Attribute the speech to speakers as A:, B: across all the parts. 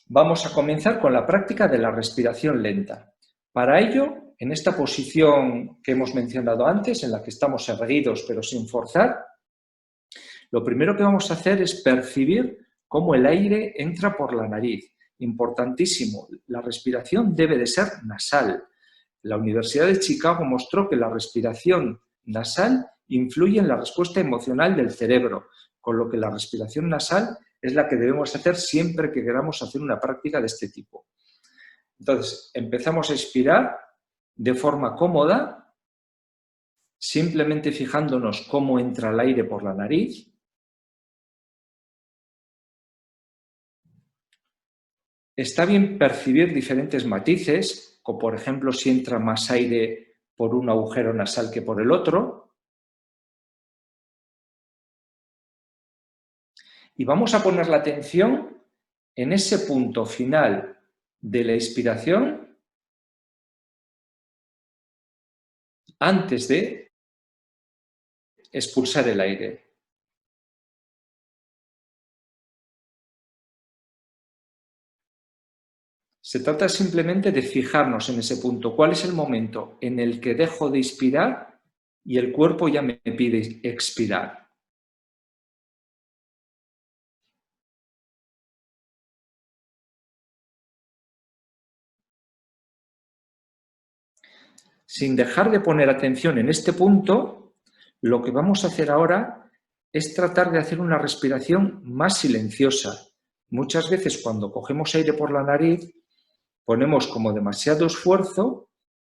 A: Vamos a comenzar con la práctica de la respiración lenta. Para ello, en esta posición que hemos mencionado antes, en la que estamos erguidos pero sin forzar, lo primero que vamos a hacer es percibir cómo el aire entra por la nariz. Importantísimo, la respiración debe de ser nasal. La Universidad de Chicago mostró que la respiración nasal influye en la respuesta emocional del cerebro, con lo que la respiración nasal es la que debemos hacer siempre que queramos hacer una práctica de este tipo. Entonces, empezamos a expirar de forma cómoda, simplemente fijándonos cómo entra el aire por la nariz. Está bien percibir diferentes matices, como por ejemplo si entra más aire por un agujero nasal que por el otro. Y vamos a poner la atención en ese punto final de la inspiración antes de expulsar el aire. Se trata simplemente de fijarnos en ese punto. ¿Cuál es el momento en el que dejo de inspirar y el cuerpo ya me pide expirar? Sin dejar de poner atención en este punto, lo que vamos a hacer ahora es tratar de hacer una respiración más silenciosa. Muchas veces cuando cogemos aire por la nariz, ponemos como demasiado esfuerzo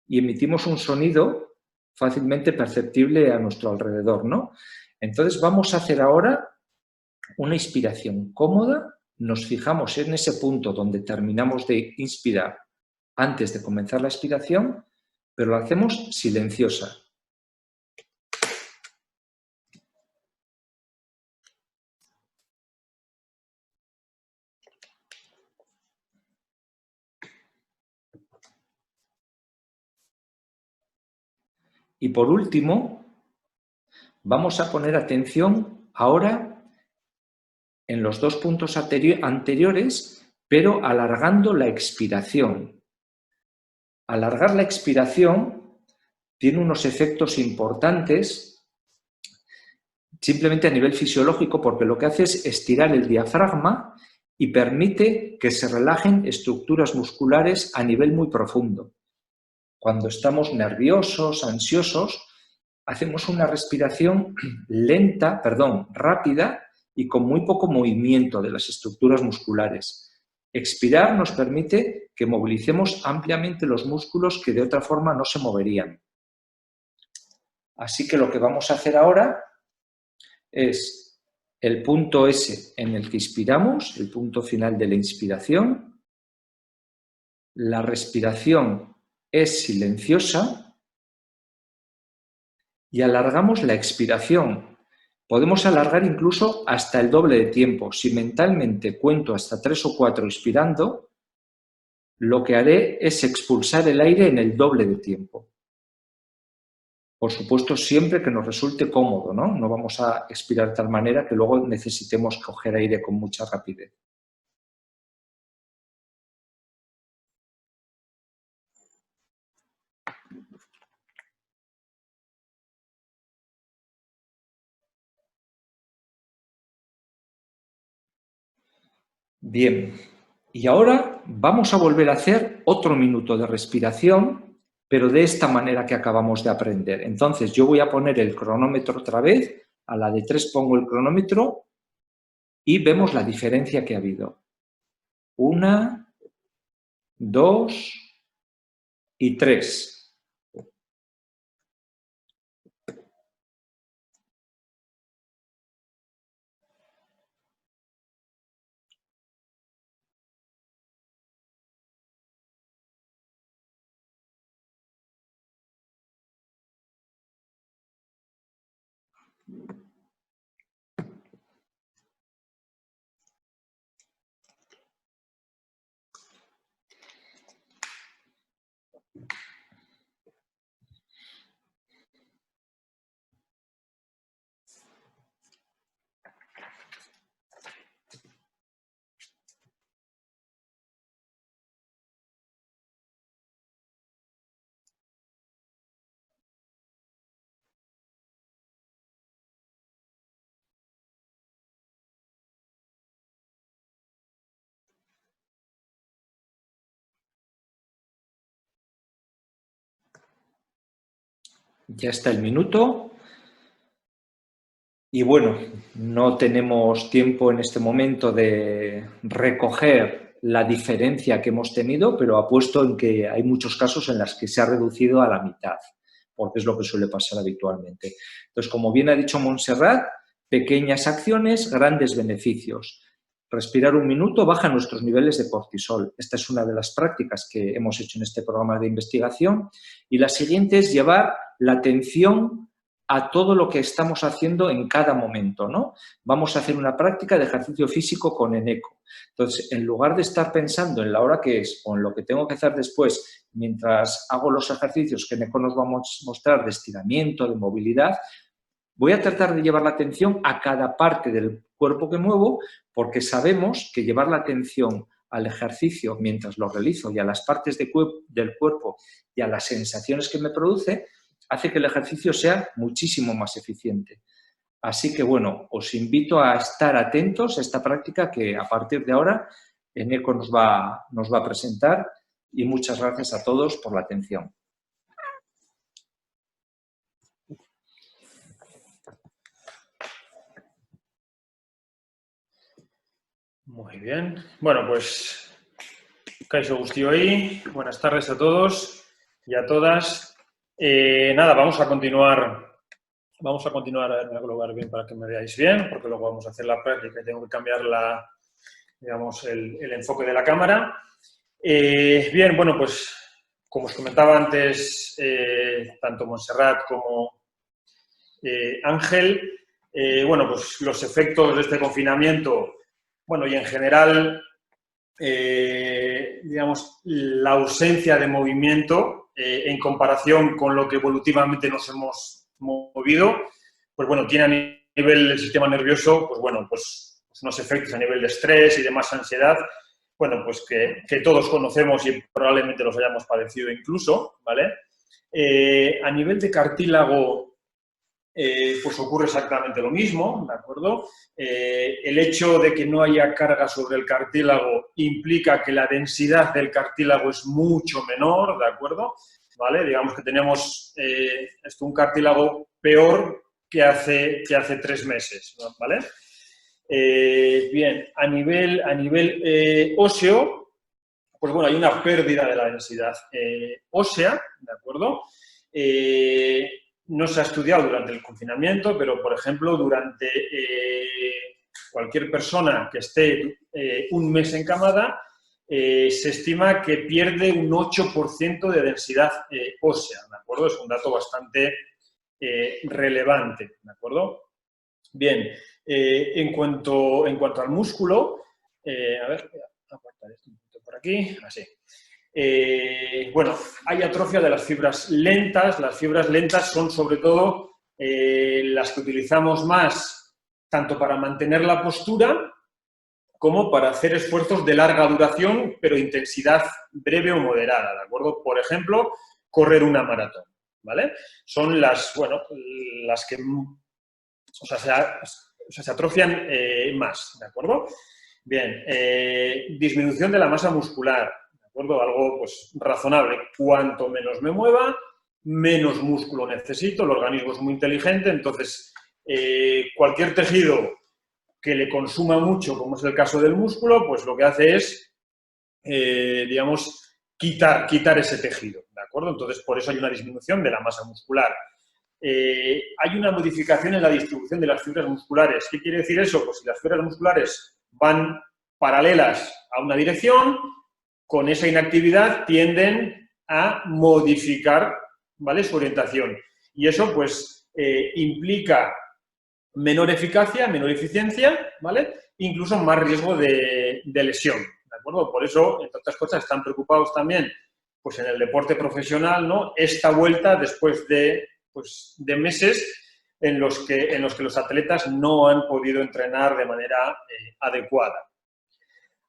A: y emitimos un sonido fácilmente perceptible a nuestro alrededor, ¿no? Entonces vamos a hacer ahora una inspiración cómoda, nos fijamos en ese punto donde terminamos de inspirar antes de comenzar la expiración, pero lo hacemos silenciosa. Y por último, vamos a poner atención ahora en los dos puntos anteriores, pero alargando la expiración. Alargar la expiración tiene unos efectos importantes simplemente a nivel fisiológico, porque lo que hace es estirar el diafragma y permite que se relajen estructuras musculares a nivel muy profundo. Cuando estamos nerviosos, ansiosos, hacemos una respiración rápida y con muy poco movimiento de las estructuras musculares. Expirar nos permite que movilicemos ampliamente los músculos que de otra forma no se moverían. Así que lo que vamos a hacer ahora es el punto S en el que inspiramos, el punto final de la inspiración. La respiración es silenciosa y alargamos la expiración. Podemos alargar incluso hasta el doble de tiempo. Si mentalmente cuento hasta 3 o 4 expirando, lo que haré es expulsar el aire en el doble de tiempo. Por supuesto, siempre que nos resulte cómodo, ¿no? No vamos a expirar de tal manera que luego necesitemos coger aire con mucha rapidez. Bien, y ahora vamos a volver a hacer otro minuto de respiración, pero de esta manera que acabamos de aprender. Entonces yo voy a poner el cronómetro otra vez, a la de 3 pongo el cronómetro y vemos la diferencia que ha habido. 1, 2 y 3. Ya está el minuto. Y bueno, no tenemos tiempo en este momento de recoger la diferencia que hemos tenido, pero apuesto en que hay muchos casos en los que se ha reducido a la mitad, porque es lo que suele pasar habitualmente. Entonces, como bien ha dicho Montserrat, pequeñas acciones, grandes beneficios. Respirar un minuto baja nuestros niveles de cortisol. Esta es una de las prácticas que hemos hecho en este programa de investigación. Y la siguiente es llevar la atención a todo lo que estamos haciendo en cada momento, ¿no? Vamos a hacer una práctica de ejercicio físico con Eneco. Entonces, en lugar de estar pensando en la hora que es o en lo que tengo que hacer después, mientras hago los ejercicios que Eneco nos va a mostrar de estiramiento, de movilidad, voy a tratar de llevar la atención a cada parte del cuerpo que muevo, porque sabemos que llevar la atención al ejercicio mientras lo realizo y a las partes del cuerpo y a las sensaciones que me produce, hace que el ejercicio sea muchísimo más eficiente. Así que, bueno, os invito a estar atentos a esta práctica que a partir de ahora Eneco nos va a presentar, y muchas gracias a todos por la atención.
B: Muy bien. Bueno, pues Kaixo Guztioi, buenas tardes a todos y a todas. Nada, vamos a continuar. Vamos a continuar, a colocar bien para que me veáis bien, porque luego vamos a hacer la práctica y tengo que cambiar digamos, el enfoque de la cámara. Bien, bueno, pues como os comentaba antes, tanto Montserrat como Ángel, bueno, pues los efectos de este confinamiento, bueno, y en general, digamos, la ausencia de movimiento en comparación con lo que evolutivamente nos hemos movido, pues bueno, tiene a nivel del sistema nervioso, pues bueno, pues unos efectos a nivel de estrés y de más ansiedad, bueno, pues que todos conocemos y probablemente los hayamos padecido incluso, ¿vale? A nivel de cartílago, pues ocurre exactamente lo mismo, ¿de acuerdo? El hecho de que no haya carga sobre el cartílago implica que la densidad del cartílago es mucho menor, ¿de acuerdo? ¿Vale? Digamos que tenemos un cartílago peor que hace 3 meses, ¿vale? Bien, a nivel óseo, pues bueno, hay una pérdida de la densidad ósea, ¿de acuerdo? No se ha estudiado durante el confinamiento, pero, por ejemplo, durante cualquier persona que esté un mes encamada, se estima que pierde un 8% de densidad ósea, ¿de acuerdo? Es un dato bastante relevante, ¿de acuerdo? Bien, en cuanto al músculo, a ver, voy a apartar esto un poquito por aquí, así. Bueno, hay atrofia de las fibras lentas. Las fibras lentas son sobre todo las que utilizamos más tanto para mantener la postura como para hacer esfuerzos de larga duración, pero intensidad breve o moderada, ¿de acuerdo? Por ejemplo, correr una maratón, ¿vale? Son las, bueno, las que, o sea, se atrofian más, ¿de acuerdo? Bien, disminución de la masa muscular, ¿de acuerdo? Algo, pues, razonable. Cuanto menos me mueva, menos músculo necesito. El organismo es muy inteligente, entonces, cualquier tejido que le consuma mucho, como es el caso del músculo, pues lo que hace es, digamos, quitar ese tejido, ¿de acuerdo? Entonces, por eso hay una disminución de la masa muscular. Hay una modificación en la distribución de las fibras musculares. ¿Qué quiere decir eso? Pues si las fibras musculares van paralelas a una dirección, con esa inactividad tienden a modificar, ¿vale?, su orientación. Y eso, pues, implica menor eficacia, menor eficiencia, ¿vale? Incluso más riesgo de lesión, ¿de acuerdo? Por eso, entre otras cosas, están preocupados también, pues, en el deporte profesional, ¿no?, esta vuelta después de meses en los que los atletas no han podido entrenar de manera adecuada.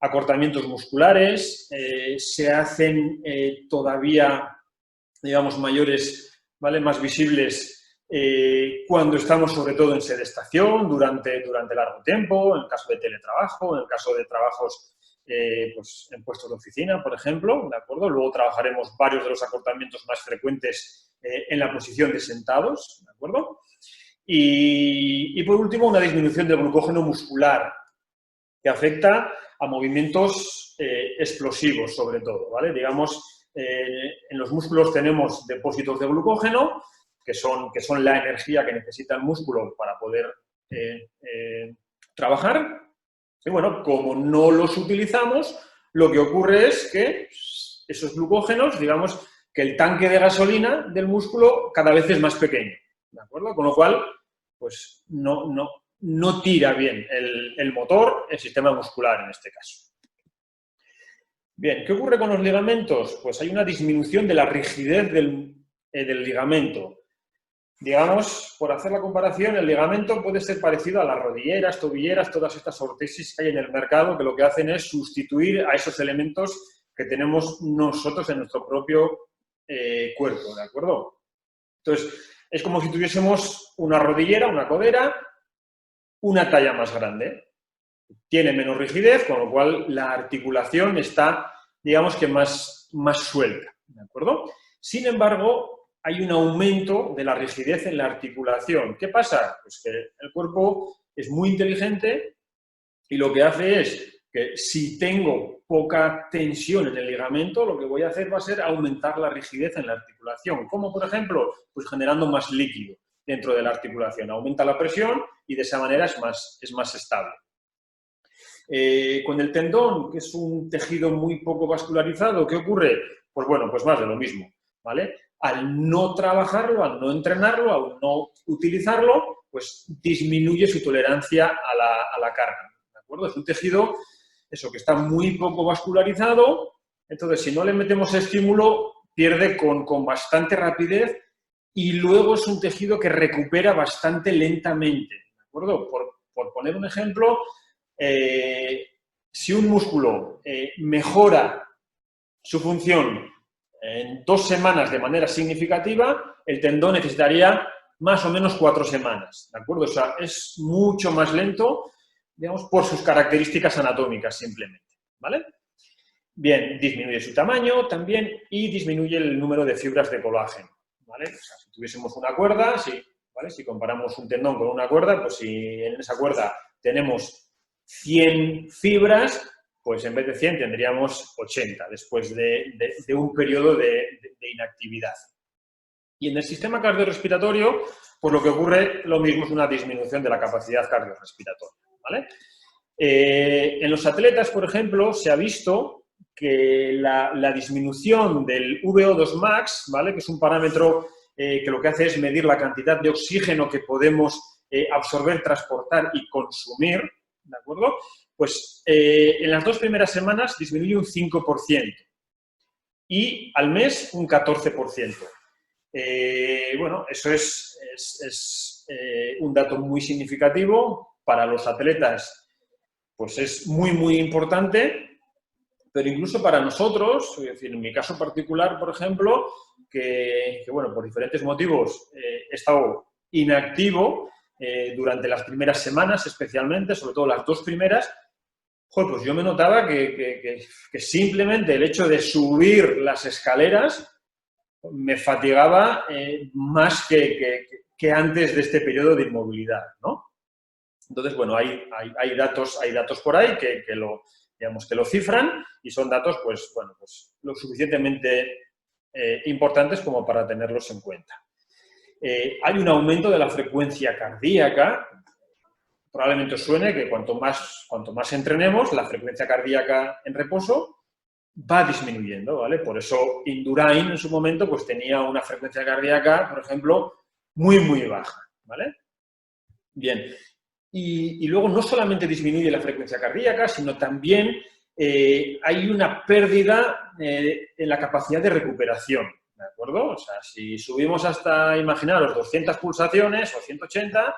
B: Acortamientos musculares, se hacen todavía, digamos, mayores, ¿vale?, más visibles cuando estamos sobre todo en sedestación, durante largo tiempo, en el caso de teletrabajo, en el caso de trabajos pues, en puestos de oficina, por ejemplo, ¿de acuerdo? Luego trabajaremos varios de los acortamientos más frecuentes en la posición de sentados, ¿de acuerdo? Y por último, una disminución del glucógeno muscular, que afecta a movimientos explosivos, sobre todo, ¿vale? Digamos, en los músculos tenemos depósitos de glucógeno, que son la energía que necesita el músculo para poder trabajar. Y bueno, como no los utilizamos, lo que ocurre es que esos glucógenos, digamos, que el tanque de gasolina del músculo cada vez es más pequeño, ¿de acuerdo? Con lo cual, pues no tira bien el motor, el sistema muscular en este caso. Bien, ¿qué ocurre con los ligamentos? Pues hay una disminución de la rigidez del ligamento. Digamos, por hacer la comparación, el ligamento puede ser parecido a las rodilleras, tobilleras, todas estas ortesis que hay en el mercado, que lo que hacen es sustituir a esos elementos que tenemos nosotros en nuestro propio cuerpo, ¿de acuerdo? Entonces, es como si tuviésemos una rodillera, una codera, una talla más grande. Tiene menos rigidez, con lo cual la articulación está, digamos que más suelta, ¿de acuerdo? Sin embargo, hay un aumento de la rigidez en la articulación. ¿Qué pasa? Pues que el cuerpo es muy inteligente y lo que hace es que si tengo poca tensión en el ligamento, lo que voy a hacer va a ser aumentar la rigidez en la articulación. ¿Cómo, por ejemplo? Pues generando más líquido dentro de la articulación. Aumenta la presión y de esa manera es más estable. Con el tendón, que es un tejido muy poco vascularizado, ¿qué ocurre? Pues bueno, pues más de lo mismo, ¿vale? Al no trabajarlo, al no entrenarlo, al no utilizarlo, pues disminuye su tolerancia a la carga, ¿de acuerdo? Es un tejido, eso, que está muy poco vascularizado, entonces si no le metemos estímulo, pierde con bastante rapidez y luego es un tejido que recupera bastante lentamente, ¿de acuerdo? Por poner un ejemplo, si un músculo mejora su función en 2 semanas de manera significativa, el tendón necesitaría más o menos 4 semanas, ¿de acuerdo? O sea, es mucho más lento, digamos, por sus características anatómicas simplemente, ¿vale? Bien, disminuye su tamaño también y disminuye el número de fibras de colágeno, ¿vale? O sea, si tuviésemos una cuerda, ¿vale? Si comparamos un tendón con una cuerda, pues si en esa cuerda tenemos 100 fibras, pues en vez de 100 tendríamos 80 después de un periodo de inactividad. Y en el sistema cardiorrespiratorio, pues lo que ocurre, lo mismo, es una disminución de la capacidad cardiorrespiratoria, ¿vale? En los atletas, por ejemplo, se ha visto que la disminución del VO2 max, ¿vale? Que es un parámetro que lo que hace es medir la cantidad de oxígeno que podemos absorber, transportar y consumir, ¿de acuerdo? Pues en las 2 primeras semanas disminuye un 5% y al mes un 14%. Bueno, eso es un dato muy significativo para los atletas, pues es muy importante, pero incluso para nosotros, es decir, en mi caso particular, por ejemplo, que bueno, por diferentes motivos he estado inactivo durante las primeras semanas especialmente, sobre todo las 2 primeras, joder, pues yo me notaba que simplemente el hecho de subir las escaleras me fatigaba más que antes de este periodo de inmovilidad, ¿no? Entonces, bueno, hay datos por ahí que lo cifran y son datos, pues, bueno, pues lo suficientemente importantes como para tenerlos en cuenta. Hay un aumento de la frecuencia cardíaca. Probablemente os suene que cuanto más entrenemos, la frecuencia cardíaca en reposo va disminuyendo, ¿vale? Por eso Indurain en su momento pues tenía una frecuencia cardíaca, por ejemplo, muy baja, ¿vale? Bien. Y luego no solamente disminuye la frecuencia cardíaca, sino también hay una pérdida en la capacidad de recuperación, ¿de acuerdo? O sea, si subimos hasta, imaginaros, 200 pulsaciones o 180,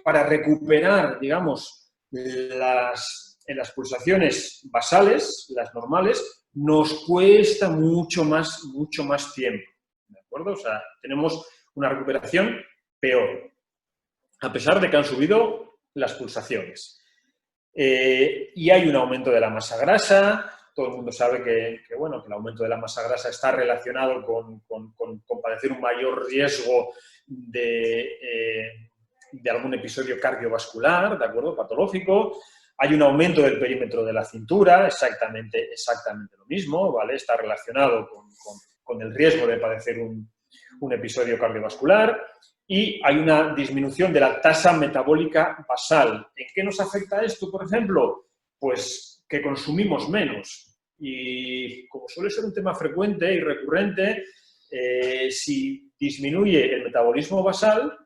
B: para recuperar, digamos, en las pulsaciones basales, las normales, nos cuesta mucho más tiempo, ¿de acuerdo? O sea, tenemos una recuperación peor, a pesar de que han subido las pulsaciones. Y hay un aumento de la masa grasa, todo el mundo sabe que, bueno, que el aumento de la masa grasa está relacionado con padecer un mayor riesgo de algún episodio cardiovascular, ¿de acuerdo? Patológico. Hay un aumento del perímetro de la cintura, exactamente lo mismo, ¿vale? Está relacionado con el riesgo de padecer un episodio cardiovascular. Y hay una disminución de la tasa metabólica basal. ¿En qué nos afecta esto, por ejemplo? Pues que consumimos menos. Y como suele ser un tema frecuente y recurrente, si disminuye el metabolismo basal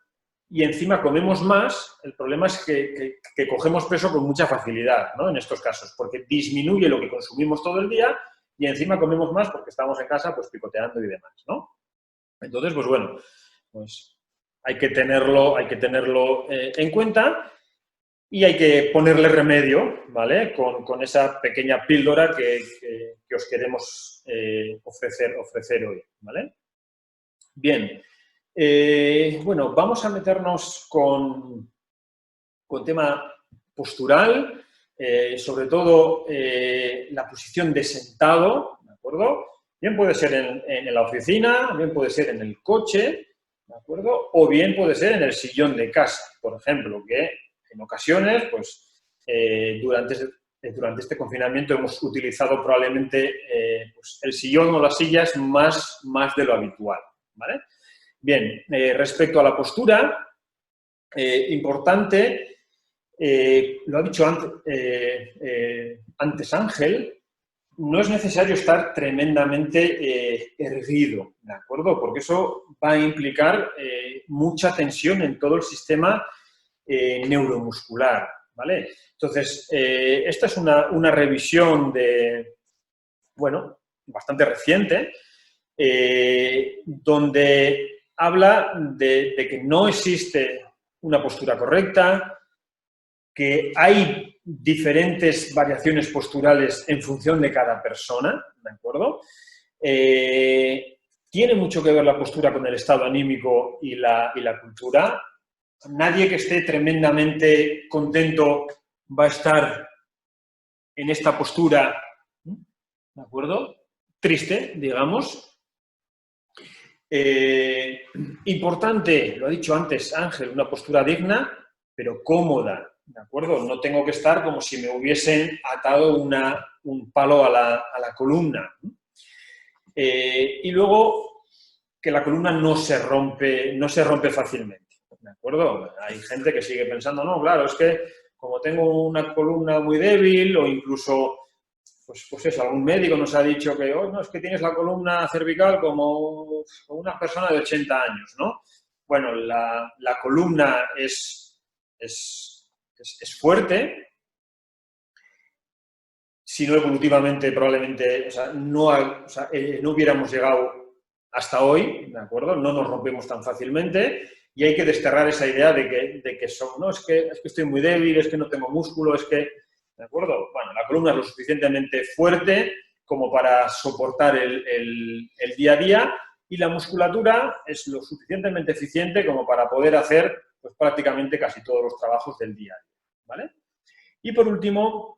B: y encima comemos más, el problema es que cogemos peso con mucha facilidad, ¿no? En estos casos, porque disminuye lo que consumimos todo el día y encima comemos más porque estamos en casa pues picoteando y demás, ¿no? Entonces, pues bueno, pues hay que tenerlo en cuenta y hay que ponerle remedio, ¿vale? Con esa pequeña píldora que os queremos ofrecer hoy, ¿vale? Bien, bueno, vamos a meternos con tema postural, sobre todo la posición de sentado, ¿de acuerdo? Bien puede ser en la oficina, bien puede ser en el coche, ¿de acuerdo? O bien puede ser en el sillón de casa, por ejemplo, que en ocasiones, pues, durante este confinamiento hemos utilizado probablemente pues, el sillón o las sillas más de lo habitual, ¿vale? Bien, respecto a la postura, importante, lo ha dicho antes Ángel, no es necesario estar tremendamente erguido, ¿de acuerdo? Porque eso va a implicar mucha tensión en todo el sistema neuromuscular, ¿vale? Entonces, esta es una revisión bueno, bastante reciente, donde habla de que no existe una postura correcta, que hay diferentes variaciones posturales en función de cada persona, ¿de acuerdo? Tiene mucho que ver la postura con el estado anímico y la cultura. Nadie que esté tremendamente contento va a estar en esta postura, ¿de acuerdo? Triste, digamos. Importante, lo ha dicho antes Ángel, una postura digna, pero cómoda, ¿de acuerdo? No tengo que estar como si me hubiesen atado un palo a la columna. Y luego, que la columna no se rompe fácilmente, ¿de acuerdo? Hay gente que sigue pensando, no, claro, es que como tengo una columna muy débil o incluso, pues eso, algún médico nos ha dicho que, oh, no, es que tienes la columna cervical como una persona de 80 años, ¿no? Bueno, la columna es fuerte, si no evolutivamente probablemente, o sea, no hubiéramos llegado hasta hoy, ¿de acuerdo? No nos rompemos tan fácilmente y hay que desterrar esa idea de que no, es que estoy muy débil, es que no tengo músculo, es que, ¿de acuerdo? Bueno, la columna es lo suficientemente fuerte como para soportar el día a día y la musculatura es lo suficientemente eficiente como para poder hacer pues, prácticamente casi todos los trabajos del día a día, ¿vale? Y por último,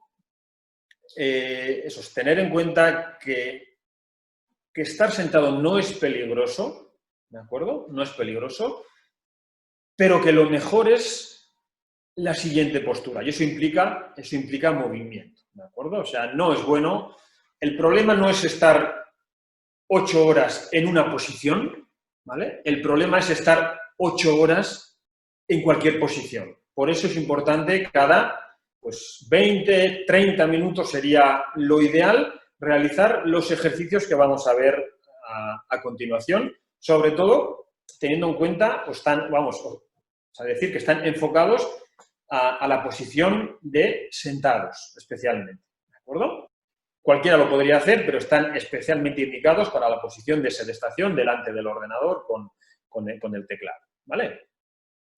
B: tener en cuenta que estar sentado no es peligroso, ¿de acuerdo? No es peligroso, pero que lo mejor es la siguiente postura. Y eso implica movimiento, ¿de acuerdo? O sea, no es bueno. El problema no es estar 8 horas en una posición, ¿vale? El problema es estar 8 horas en cualquier posición. Por eso es importante cada 20, 30 minutos sería lo ideal realizar los ejercicios que vamos a ver a continuación, sobre todo teniendo en cuenta, decir que están enfocados a la posición de sentados, especialmente, ¿de acuerdo? Cualquiera lo podría hacer, pero están especialmente indicados para la posición de sedestación delante del ordenador con el teclado, ¿vale?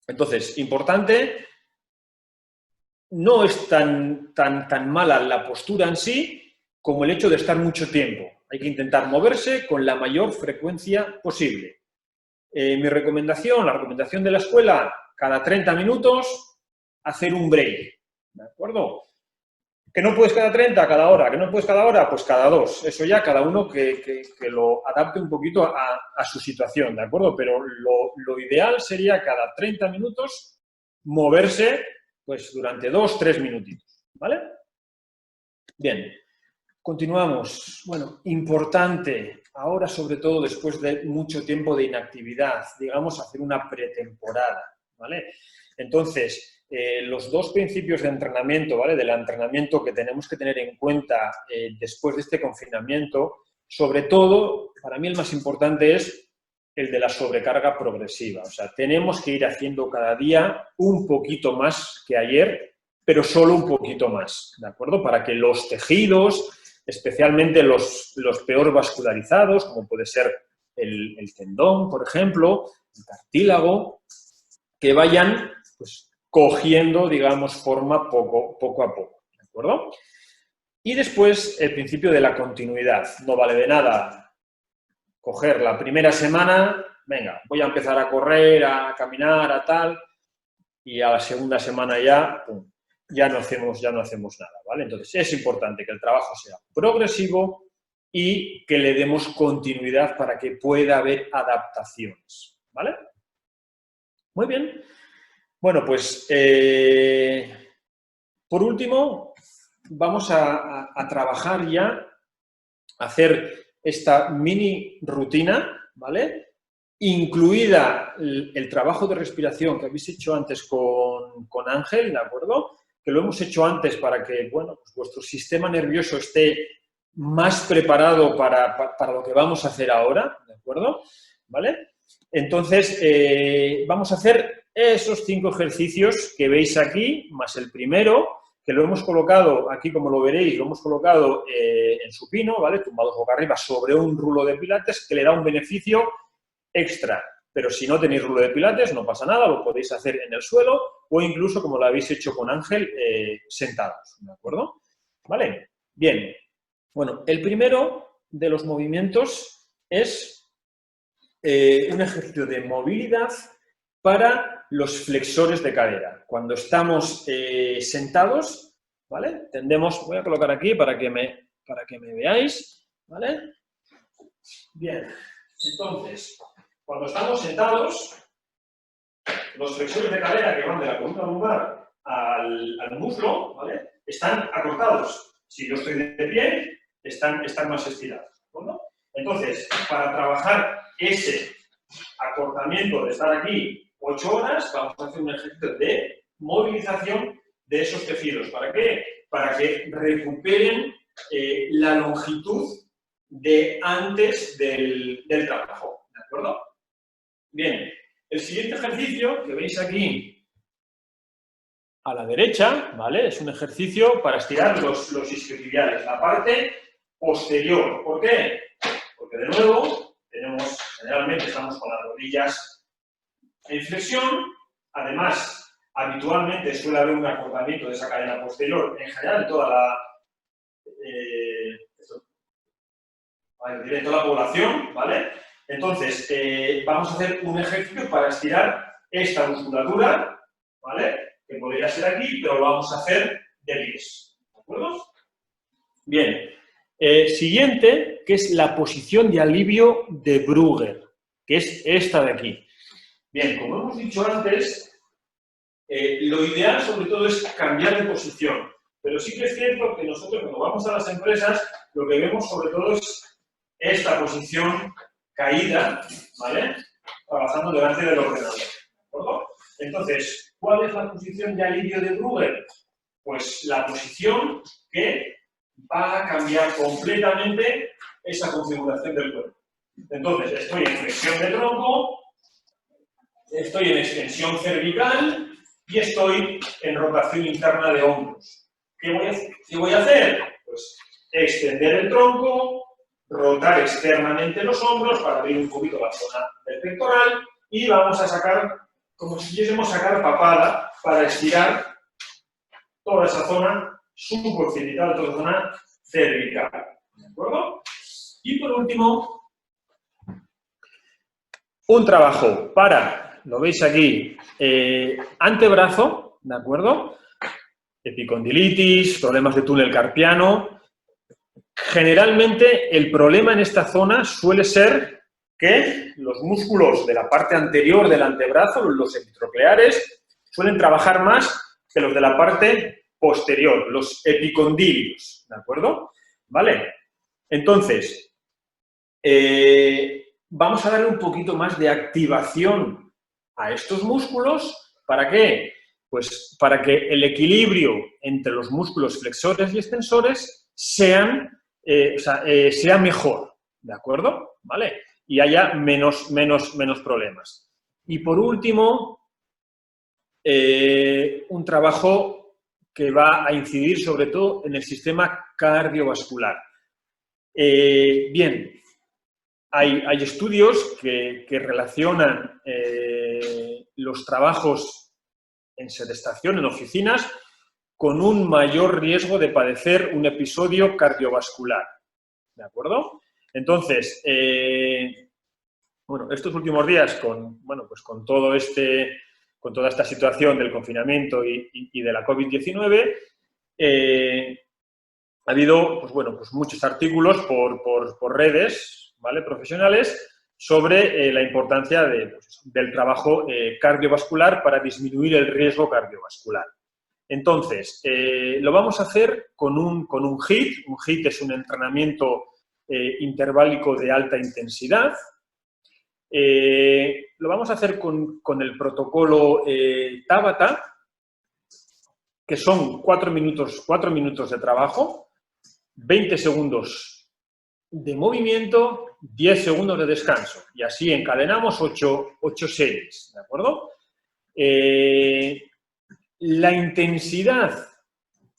B: Entonces, importante, no es tan mala la postura en sí como el hecho de estar mucho tiempo. Hay que intentar moverse con la mayor frecuencia posible. La recomendación de la escuela, cada 30 minutos, hacer un break, ¿de acuerdo? ¿Que no puedes cada 30? Cada hora. ¿Que no puedes cada hora? Pues cada 2. Eso ya cada uno que lo adapte un poquito a su situación, ¿de acuerdo? Pero lo ideal sería cada 30 minutos moverse pues durante 2-3 minutitos, ¿vale? Bien, continuamos. Bueno, importante, ahora sobre todo después de mucho tiempo de inactividad, digamos, hacer una pretemporada, ¿vale? Entonces, los 2 principios de entrenamiento, ¿vale? Del entrenamiento que tenemos que tener en cuenta después de este confinamiento, sobre todo, para mí el más importante es el de la sobrecarga progresiva. O sea, tenemos que ir haciendo cada día un poquito más que ayer, pero solo un poquito más, ¿de acuerdo? Para que los tejidos, especialmente los peor vascularizados, como puede ser el tendón, por ejemplo, el cartílago, que vayan pues, cogiendo, digamos, forma poco a poco, ¿de acuerdo? Y después, el principio de la continuidad. No vale de nada coger la primera semana, venga, voy a empezar a correr, a caminar, a tal, y a la segunda semana ya, pum, ya no hacemos nada, ¿vale? Entonces, es importante que el trabajo sea progresivo y que le demos continuidad para que pueda haber adaptaciones, ¿vale? Muy bien. Bueno, pues, por último, vamos a trabajar ya, a hacer esta mini rutina, ¿vale? Incluida el trabajo de respiración que habéis hecho antes con Ángel, ¿de acuerdo? Que lo hemos hecho antes para que, bueno, pues vuestro sistema nervioso esté más preparado para lo que vamos a hacer ahora, ¿de acuerdo? ¿Vale? Entonces, vamos a hacer esos 5 ejercicios que veis aquí, más el primero, que lo hemos colocado, aquí como lo veréis, lo hemos colocado en supino, ¿vale? Tumbados boca arriba sobre un rulo de pilates que le da un beneficio extra. Pero si no tenéis rulo de pilates, no pasa nada, lo podéis hacer en el suelo o incluso, como lo habéis hecho con Ángel, sentados, ¿de acuerdo? ¿Vale? Bien. Bueno, el primero de los movimientos es un ejercicio de movilidad para los flexores de cadera. Cuando estamos sentados, ¿vale? Tendemos, voy a colocar aquí para que me veáis, ¿vale? Bien, entonces, cuando estamos sentados, los flexores de cadera que van de la columna lumbar al muslo, ¿vale? Están acortados. Si yo estoy de pie, están más estirados, ¿de acuerdo? Entonces, para trabajar ese acortamiento de estar aquí 8 horas, vamos a hacer un ejercicio de movilización de esos tejidos. ¿Para qué? Para que recuperen la longitud de antes del trabajo, ¿de acuerdo? Bien, el siguiente ejercicio que veis aquí a la derecha, ¿vale? Es un ejercicio para estirar los isquiotibiales, la parte posterior. ¿Por qué? Porque de nuevo, generalmente estamos con las rodillas en flexión, además, habitualmente suele haber un acortamiento de esa cadena posterior, en general en toda la población, ¿vale? Entonces, vamos a hacer un ejercicio para estirar esta musculatura, ¿vale? Que podría ser aquí, pero lo vamos a hacer de pies, ¿de acuerdo? Bien. Siguiente, que es la posición de alivio de Brugger, que es esta de aquí. Bien, como hemos dicho antes, lo ideal sobre todo es cambiar de posición, pero sí que es cierto que nosotros cuando vamos a las empresas lo que vemos sobre todo es esta posición caída, ¿vale? Trabajando delante del ordenador, ¿de acuerdo? Entonces, ¿cuál es la posición de alivio de Brugger? Pues la posición que va a cambiar completamente esa configuración del cuerpo. Entonces, estoy en flexión de tronco, estoy en extensión cervical y estoy en rotación interna de hombros. ¿Qué voy a hacer? Pues extender el tronco, rotar externamente los hombros para abrir un poquito la zona del pectoral y vamos a sacar, como si quisiésemos sacar papada para estirar toda esa zona suboccipital, toda esa zona cervical. ¿De acuerdo? Y por último, un trabajo para, lo veis aquí, antebrazo, ¿de acuerdo? epicondilitis, problemas de túnel carpiano. Generalmente el problema en esta zona suele ser que los músculos de la parte anterior del antebrazo, los epitrocleares, suelen trabajar más que los de la parte posterior, los epicondilios, ¿de acuerdo? ¿Vale? Entonces, vamos a darle un poquito más de activación a estos músculos. ¿Para qué? Pues para que el equilibrio entre los músculos flexores y extensores sea mejor, ¿de acuerdo? ¿Vale? Y haya menos problemas. Y por último, un trabajo que va a incidir sobre todo en el sistema cardiovascular. Bien, hay estudios que relacionan los trabajos en sedestación, en oficinas, con un mayor riesgo de padecer un episodio cardiovascular. ¿De acuerdo? Entonces, bueno, estos últimos días, con toda esta situación del confinamiento y de la COVID-19, ha habido muchos artículos por redes, ¿vale?, profesionales sobre la importancia del trabajo cardiovascular para disminuir el riesgo cardiovascular. Entonces, lo vamos a hacer con un HIIT. Un HIIT es un entrenamiento interválico de alta intensidad. Lo vamos a hacer con el protocolo Tabata, que son 4 minutos de trabajo, 20 segundos de movimiento, 10 segundos de descanso. Y así encadenamos 8 series, ¿de acuerdo? La intensidad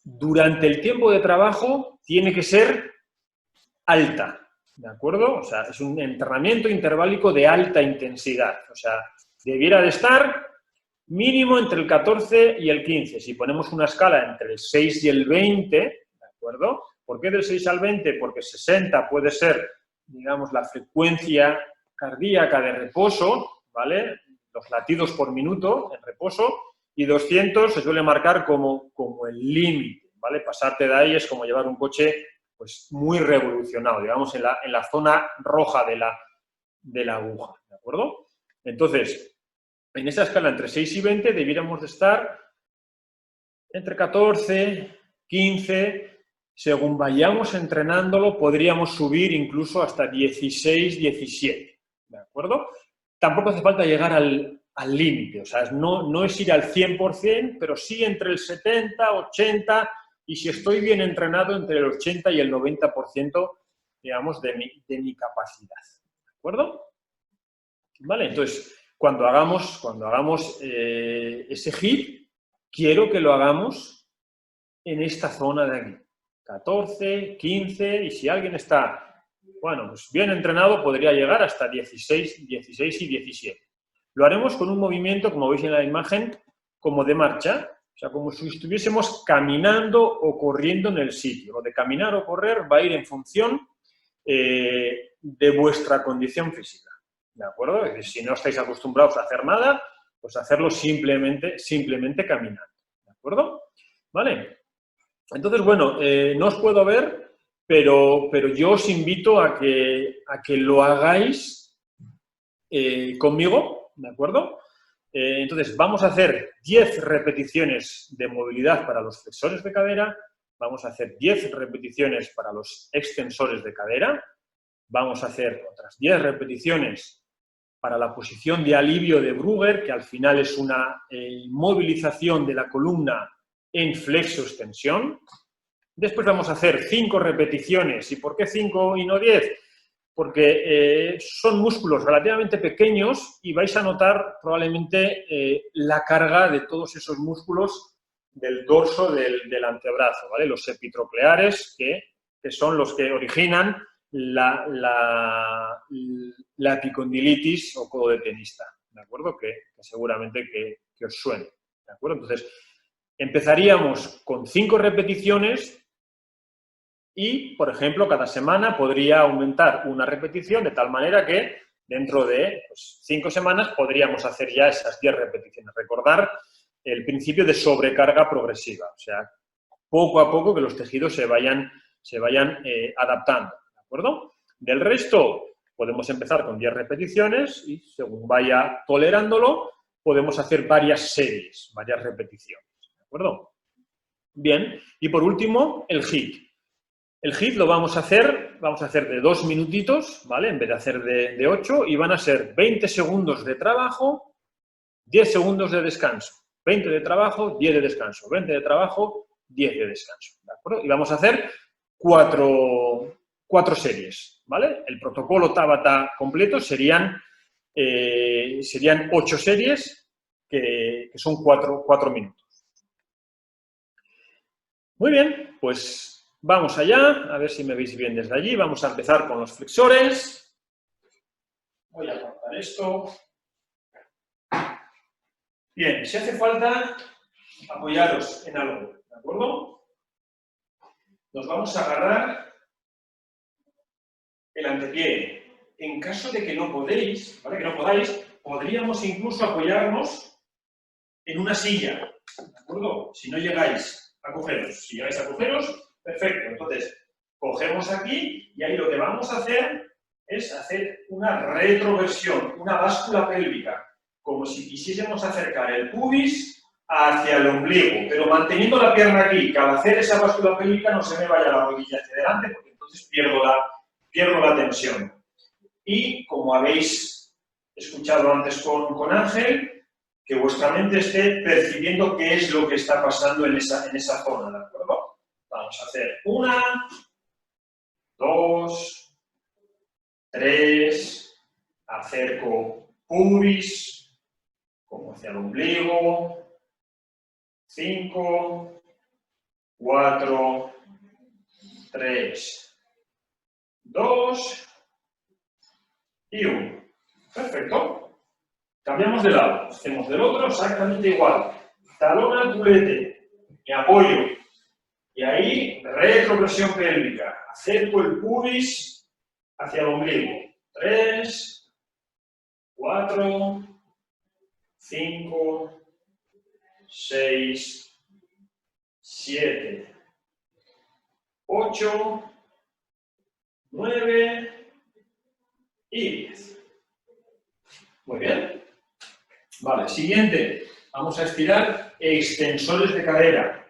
B: durante el tiempo de trabajo tiene que ser alta, ¿de acuerdo? O sea, es un entrenamiento interválico de alta intensidad. O sea, debiera de estar mínimo entre el 14 y el 15. Si ponemos una escala entre el 6 y el 20, ¿de acuerdo? ¿Por qué del 6 al 20? Porque 60 puede ser, digamos, la frecuencia cardíaca de reposo, ¿vale? Los latidos por minuto en reposo, y 200 se suele marcar como el límite, ¿vale? Pasarte de ahí es como llevar un coche pues muy revolucionado, digamos, en la zona roja de la aguja, ¿de acuerdo? Entonces, en esa escala entre 6 y 20 debiéramos de estar entre 14, 15, según vayamos entrenándolo, podríamos subir incluso hasta 16, 17, ¿de acuerdo? Tampoco hace falta llegar al límite, o sea, no es ir al 100%, pero sí entre el 70, 80, y si estoy bien entrenado, entre el 80 y el 90%, digamos, de mi capacidad, ¿de acuerdo? Vale, entonces, cuando hagamos ese HIIT, quiero que lo hagamos en esta zona de aquí, 14, 15, y si alguien está, pues bien entrenado, podría llegar hasta 16 y 17. Lo haremos con un movimiento, como veis en la imagen, como de marcha, o sea, como si estuviésemos caminando o corriendo en el sitio. Lo de caminar o correr va a ir en función de vuestra condición física, ¿de acuerdo? Es decir, si no estáis acostumbrados a hacer nada, pues hacerlo simplemente caminando, ¿de acuerdo? ¿Vale? Entonces, bueno, no os puedo ver, pero yo os invito a que lo hagáis conmigo, ¿de acuerdo? Entonces, vamos a hacer 10 repeticiones de movilidad para los flexores de cadera, vamos a hacer 10 repeticiones para los extensores de cadera, vamos a hacer otras 10 repeticiones para la posición de alivio de Brugger, que al final es una movilización de la columna en flexo-extensión. Después vamos a hacer 5 repeticiones. ¿Y por qué 5 y no 10? Porque son músculos relativamente pequeños y vais a notar probablemente la carga de todos esos músculos del dorso del antebrazo, ¿vale? Los epitrocleares, que son los que originan la epicondilitis o codo de tenista, ¿de acuerdo? Que seguramente que os suene, ¿de acuerdo? Entonces, empezaríamos con 5 repeticiones y, por ejemplo, cada semana podría aumentar una repetición de tal manera que dentro de 5 semanas podríamos hacer ya esas 10 repeticiones. Recordar el principio de sobrecarga progresiva. O sea, poco a poco que los tejidos se vayan adaptando, ¿de acuerdo? Del resto, podemos empezar con 10 repeticiones y según vaya tolerándolo, podemos hacer varias series, varias repeticiones, ¿de acuerdo? Bien, y por último, el HIIT. El HIIT lo vamos a hacer de 2 minutitos, ¿vale? En vez de hacer de 8, y van a ser 20 segundos de trabajo, 10 segundos de descanso. 20 de trabajo, 10 de descanso. 20 de trabajo, 10 de descanso, ¿de acuerdo? Y vamos a hacer 4 series, ¿vale? El protocolo Tabata completo serían 8 series, que son 4 minutos. Muy bien, pues vamos allá, a ver si me veis bien desde allí. Vamos a empezar con los flexores. Voy a cortar esto. Bien, si hace falta, apoyaros en algo, ¿de acuerdo? Nos vamos a agarrar el antepié. En caso de que no podéis, ¿vale? Que no podáis, podríamos incluso apoyarnos en una silla, ¿de acuerdo? Si no llegáis a cogeros. Si llegáis a cogeros, perfecto. Entonces, cogemos aquí y ahí lo que vamos a hacer es hacer una retroversión, una báscula pélvica, como si quisiésemos acercar el pubis hacia el ombligo, pero manteniendo la pierna aquí, que al hacer esa báscula pélvica no se me vaya la rodilla hacia adelante, porque entonces pierdo la tensión. Y como habéis escuchado antes con Ángel, que vuestra mente esté percibiendo qué es lo que está pasando en esa zona, ¿de acuerdo? Vamos a hacer 1, 2, 3, acerco pubis, como hacia el ombligo, 5, 4, 3, 2 y 1. Perfecto. Cambiamos de lado. Hacemos del otro exactamente igual. Talón al culete. Me apoyo. Y ahí, retroversión pélvica. Acerco el pubis hacia el ombligo. 3, 4, 5, 6, 7, 8, 9 y 10. Muy bien. Vale, siguiente. Vamos a estirar extensores de cadera.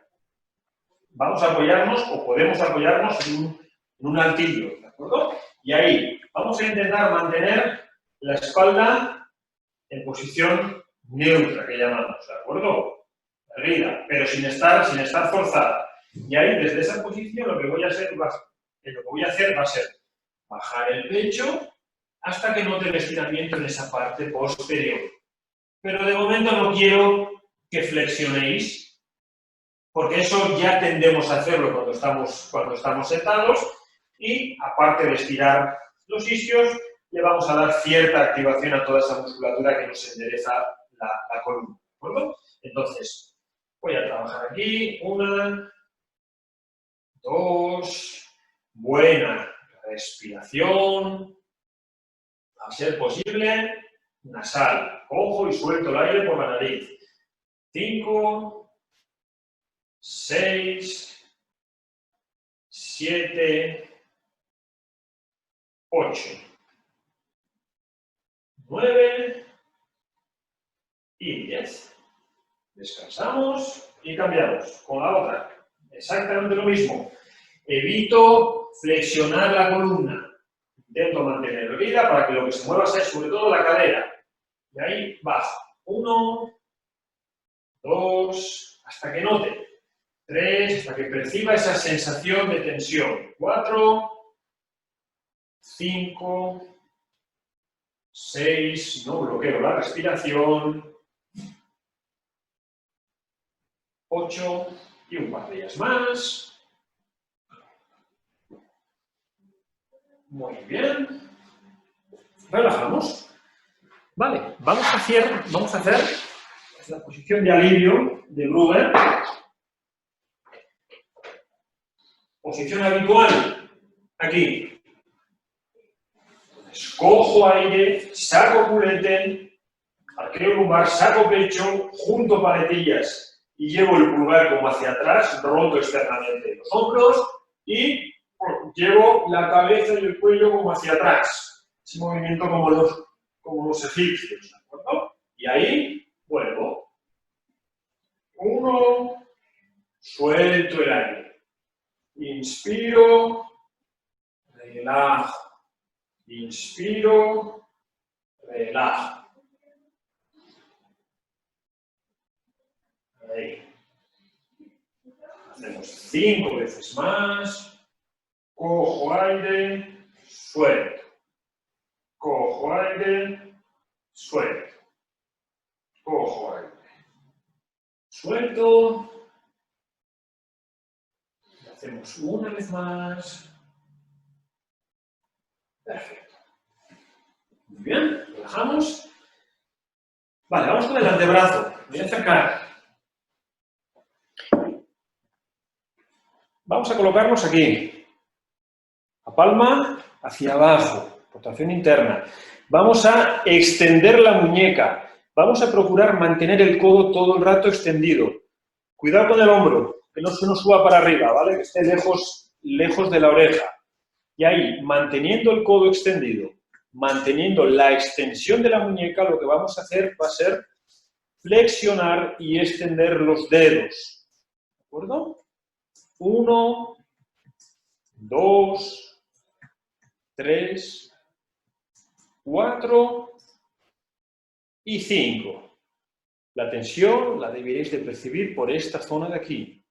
B: Vamos a apoyarnos, o podemos apoyarnos en un altillo, ¿de acuerdo? Y ahí vamos a intentar mantener la espalda en posición neutra, que llamamos, ¿de acuerdo? Erguida, pero sin estar forzada. Y ahí, desde esa posición, lo que voy a hacer va a ser bajar el pecho hasta que note el estiramiento en esa parte posterior. Pero de momento no quiero que flexionéis, porque eso ya tendemos a hacerlo cuando estamos sentados, y aparte de estirar los isquios, le vamos a dar cierta activación a toda esa musculatura que nos endereza la columna, ¿de acuerdo? Entonces, voy a trabajar aquí, 1, 2, buena respiración, a ser posible, nasal, cojo y suelto el aire por la nariz, 5, 6, 7, 8, 9 y 10. Descansamos y cambiamos con la otra. Exactamente lo mismo. Evito flexionar la columna. Intento mantener erguida para que lo que se mueva sea sobre todo la cadera. Y ahí bajo. 1, 2, hasta que note. 3, hasta que perciba esa sensación de tensión. 4, 5, 6, no bloqueo la respiración. 8 y un par de ellas más. Muy bien. Relajamos. Vale, vamos a hacer la posición de alivio de Gruber. Posición habitual. Aquí. Entonces, cojo aire, saco culete, arqueo lumbar, saco pecho, junto paletillas y llevo el pulgar como hacia atrás, roto externamente los hombros y llevo la cabeza y el cuello como hacia atrás. Ese movimiento como los egipcios, ¿de acuerdo? Y ahí vuelvo. 1, suelto el aire. Inspiro, relajo. Inspiro, relajo. Ahí. Hacemos 5 veces más. Cojo aire, suelto. Cojo aire, suelto. Cojo aire. Suelto. Y hacemos una vez más. Perfecto. Muy bien, relajamos. Vale, vamos con el antebrazo. Voy a acercar. Vamos a colocarnos aquí. La palma hacia abajo, rotación interna. Vamos a extender la muñeca. Vamos a procurar mantener el codo todo el rato extendido. Cuidado con el hombro, que no se nos suba para arriba, ¿vale? Que esté lejos de la oreja. Y ahí, manteniendo el codo extendido, manteniendo la extensión de la muñeca, lo que vamos a hacer va a ser flexionar y extender los dedos. ¿De acuerdo? 1, 2, 3, 4 y 5. La tensión la deberéis de percibir por esta zona de aquí.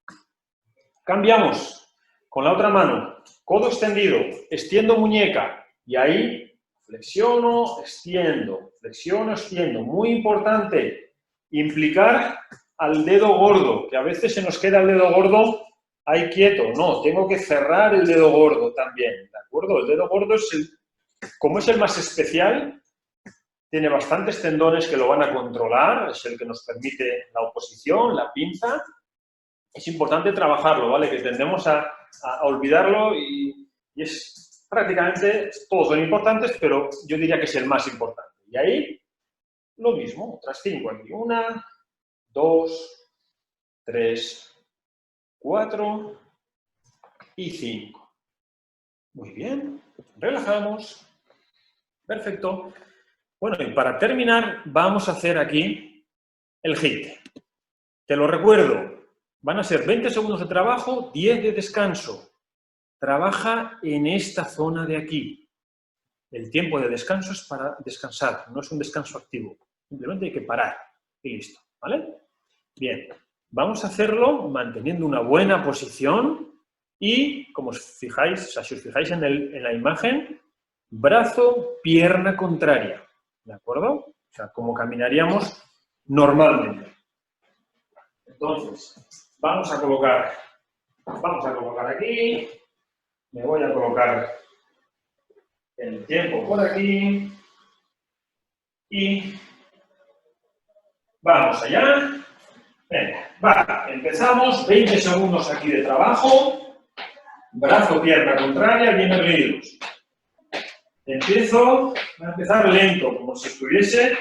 B: Cambiamos con la otra mano. Codo extendido, extiendo muñeca y ahí flexiono, extiendo, flexiono, extiendo. Muy importante, implicar al dedo gordo, que a veces se nos queda el dedo gordo ahí quieto. No, tengo que cerrar el dedo gordo también, ¿de acuerdo? El dedo gordo como es el más especial, tiene bastantes tendones que lo van a controlar, es el que nos permite la oposición, la pinza. Es importante trabajarlo, ¿vale? Que tendemos a olvidarlo y es prácticamente, todos son importantes, pero yo diría que es el más importante. Y ahí, lo mismo, otras 5 aquí. 1, 2, 3, 4 y 5. Muy bien, relajamos. Perfecto. Bueno, y para terminar, vamos a hacer aquí el HIIT. Te lo recuerdo, van a ser 20 segundos de trabajo, 10 de descanso. Trabaja en esta zona de aquí. El tiempo de descanso es para descansar, no es un descanso activo. Simplemente hay que parar y listo, ¿vale? Bien, vamos a hacerlo manteniendo una buena posición y, como os fijáis, o sea, si os fijáis en la imagen, brazo, pierna contraria, ¿de acuerdo? O sea, como caminaríamos normalmente. Entonces, vamos a colocar aquí, me voy a colocar el tiempo por aquí y vamos allá. Venga, va, empezamos, 20 segundos aquí de trabajo, brazo, pierna contraria, bien erguidos. Voy a empezar lento, como si estuviese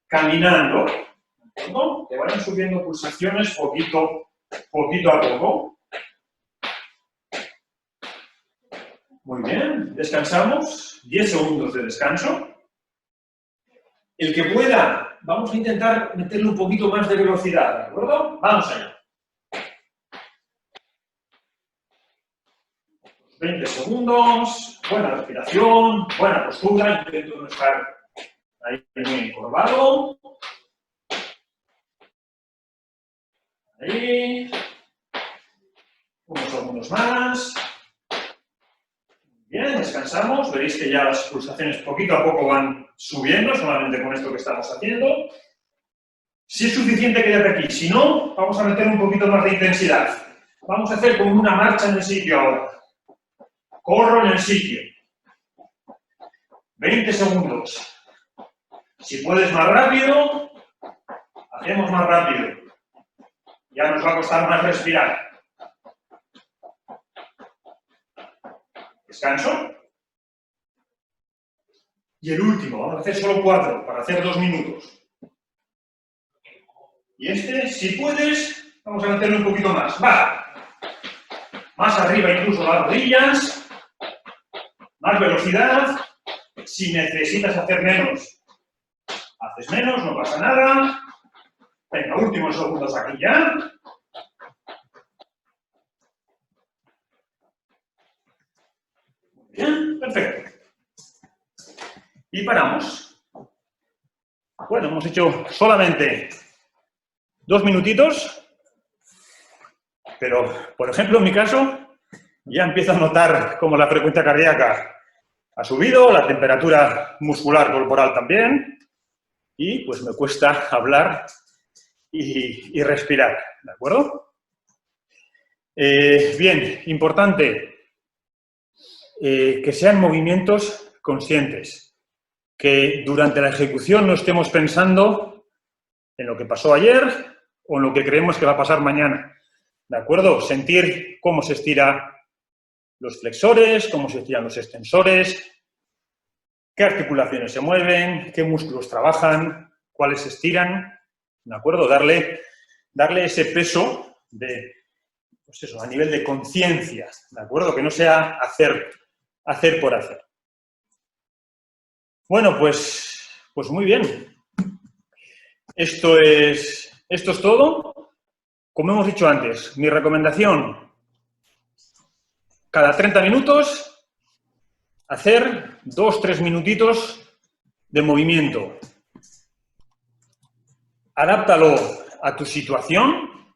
B: caminando, ¿no? Que vayan subiendo pulsaciones poquito a poco. Muy bien, descansamos, 10 segundos de descanso. El que pueda, vamos a intentar meterle un poquito más de velocidad, ¿de acuerdo? Vamos allá. 20 segundos, buena respiración, buena postura, intento no estar ahí muy encorvado. Ahí. Unos segundos más. Bien, descansamos. Veréis que ya las pulsaciones poquito a poco van subiendo, solamente con esto que estamos haciendo. Si es suficiente, quédate aquí. Si no, vamos a meter un poquito más de intensidad. Vamos a hacer como una marcha en el sitio ahora. Corro en el sitio. 20 segundos. Si puedes más rápido, hacemos más rápido. Ya nos va a costar más respirar. Descanso. Y el último, vamos a hacer solo 4 para hacer 2 minutos. Y este, si puedes, vamos a meterle un poquito más. Va. Más arriba incluso las rodillas. Más velocidad. Si necesitas hacer menos, haces menos, no pasa nada. Venga, últimos segundos aquí ya. Bien, perfecto. Y paramos. Bueno, hemos hecho solamente 2 minutitos, pero, por ejemplo, en mi caso, ya empiezo a notar cómo la frecuencia cardíaca ha subido, la temperatura muscular corporal también, y pues me cuesta hablar y respirar, ¿de acuerdo? Bien, importante, que sean movimientos conscientes, que durante la ejecución no estemos pensando en lo que pasó ayer o en lo que creemos que va a pasar mañana, ¿de acuerdo? Sentir cómo se estiran los flexores, cómo se estiran los extensores, qué articulaciones se mueven, qué músculos trabajan, cuáles se estiran, ¿de acuerdo? Darle ese peso de, pues eso, a nivel de conciencia, ¿de acuerdo? Que no sea hacer por hacer. Bueno, pues muy bien. Esto es todo. Como hemos dicho antes, mi recomendación, cada 30 minutos, hacer 2-3 minutitos de movimiento. Adáptalo a tu situación,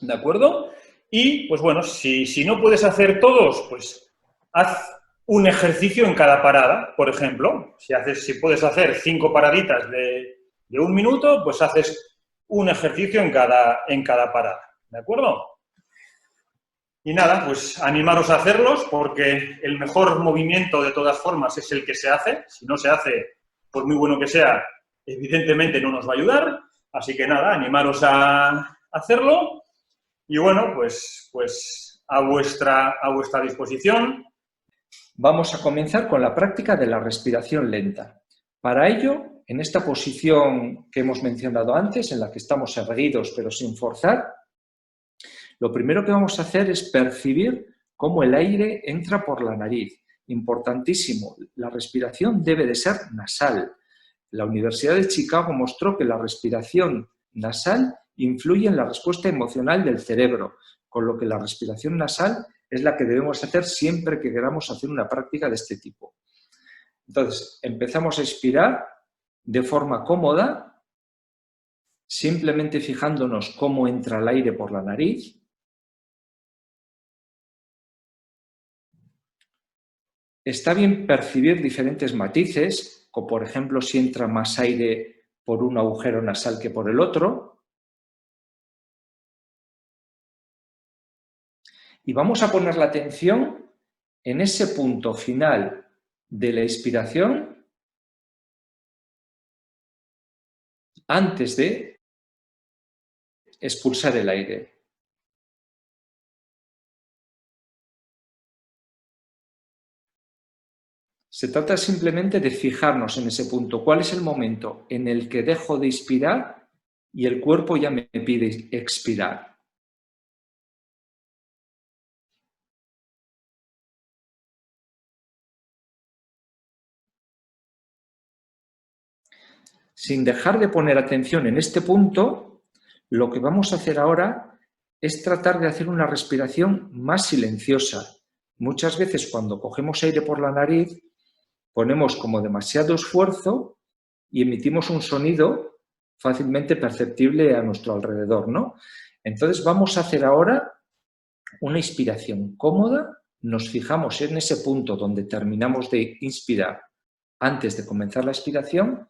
B: ¿de acuerdo? Y, pues bueno, si no puedes hacer todos, pues haz un ejercicio en cada parada, por ejemplo. Si puedes hacer 5 paraditas de 1 minuto, pues haces un ejercicio en cada parada, ¿de acuerdo? Y nada, pues animaros a hacerlos, porque el mejor movimiento de todas formas es el que se hace. Si no se hace, por muy bueno que sea, evidentemente no nos va a ayudar. Así que nada, animaros a hacerlo. Y bueno, pues a vuestra disposición.
A: Vamos a comenzar con la práctica de la respiración lenta. Para ello, en esta posición que hemos mencionado antes, en la que estamos erguidos pero sin forzar, lo primero que vamos a hacer es percibir cómo el aire entra por la nariz. Importantísimo, la respiración debe de ser nasal. La Universidad de Chicago mostró que la respiración nasal influye en la respuesta emocional del cerebro, con lo que la respiración nasal es la que debemos hacer siempre que queramos hacer una práctica de este tipo. Entonces, empezamos a expirar de forma cómoda, simplemente fijándonos cómo entra el aire por la nariz. Está bien percibir diferentes matices, como por ejemplo si entra más aire por un agujero nasal que por el otro. Y vamos a poner la atención en ese punto final de la expiración antes de expulsar el aire. Se trata simplemente de fijarnos en ese punto. ¿Cuál es el momento en el que dejo de inspirar y el cuerpo ya me pide expirar? Sin dejar de poner atención en este punto, lo que vamos a hacer ahora es tratar de hacer una respiración más silenciosa. Muchas veces cuando cogemos aire por la nariz, ponemos como demasiado esfuerzo y emitimos un sonido fácilmente perceptible a nuestro alrededor, ¿no? Entonces vamos a hacer ahora una inspiración cómoda, nos fijamos en ese punto donde terminamos de inspirar antes de comenzar la expiración,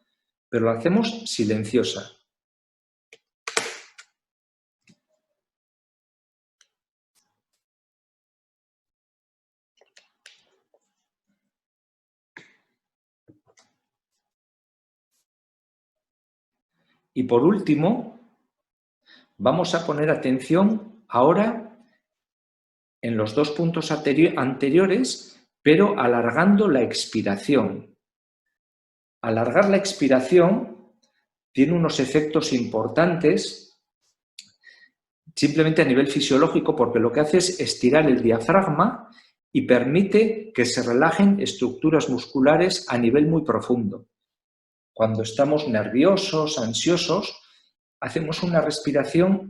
A: pero lo hacemos silenciosa. Y por último, vamos a poner atención ahora en los 2 puntos anteriores, pero alargando la expiración. Alargar la expiración tiene unos efectos importantes simplemente a nivel fisiológico, porque lo que hace es estirar el diafragma y permite que se relajen estructuras musculares a nivel muy profundo. Cuando estamos nerviosos, ansiosos, hacemos una respiración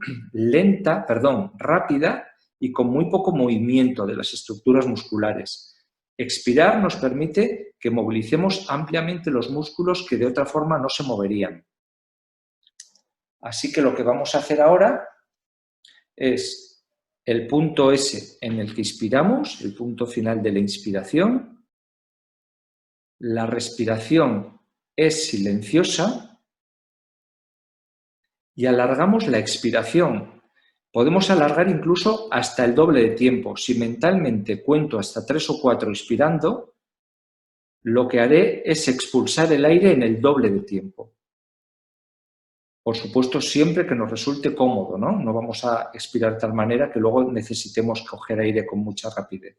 A: rápida y con muy poco movimiento de las estructuras musculares. Expirar nos permite que movilicemos ampliamente los músculos que de otra forma no se moverían. Así que lo que vamos a hacer ahora es el punto S en el que inspiramos, el punto final de la inspiración. La respiración es silenciosa y alargamos la expiración. Podemos alargar incluso hasta el doble de tiempo. Si mentalmente cuento hasta 3 o 4 inspirando, lo que haré es expulsar el aire en el doble de tiempo. Por supuesto, siempre que nos resulte cómodo, ¿no? No vamos a expirar de tal manera que luego necesitemos coger aire con mucha rapidez.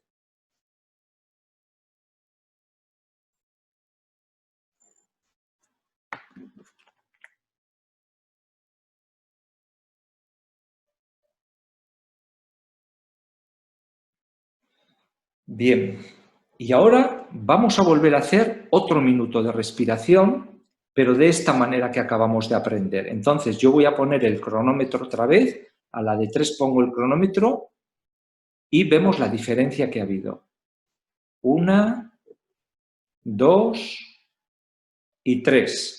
A: Bien, y ahora vamos a volver a hacer otro minuto de respiración, pero de esta manera que acabamos de aprender. Entonces, yo voy a poner el cronómetro otra vez, a la de 3 pongo el cronómetro y vemos la diferencia que ha habido. 1, 2 y 3.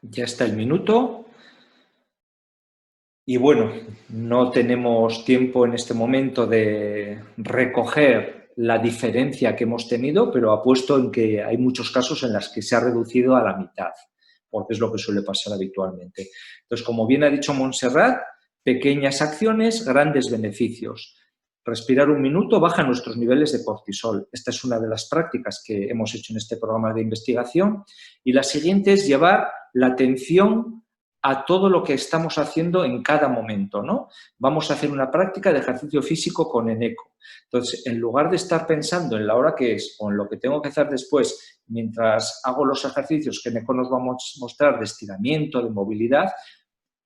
A: Ya está el minuto. Y bueno, no tenemos tiempo en este momento de recoger la diferencia que hemos tenido, pero apuesto en que hay muchos casos en los que se ha reducido a la mitad, porque es lo que suele pasar habitualmente. Entonces, como bien ha dicho Montserrat, pequeñas acciones, grandes beneficios. Respirar un minuto baja nuestros niveles de cortisol. Esta es una de las prácticas que hemos hecho en este programa de investigación. Y la siguiente es llevar la atención a todo lo que estamos haciendo en cada momento, ¿no? Vamos a hacer una práctica de ejercicio físico con Eneco. Entonces, en lugar de estar pensando en la hora que es o en lo que tengo que hacer después, mientras hago los ejercicios que Eneco nos va a mostrar de estiramiento, de movilidad,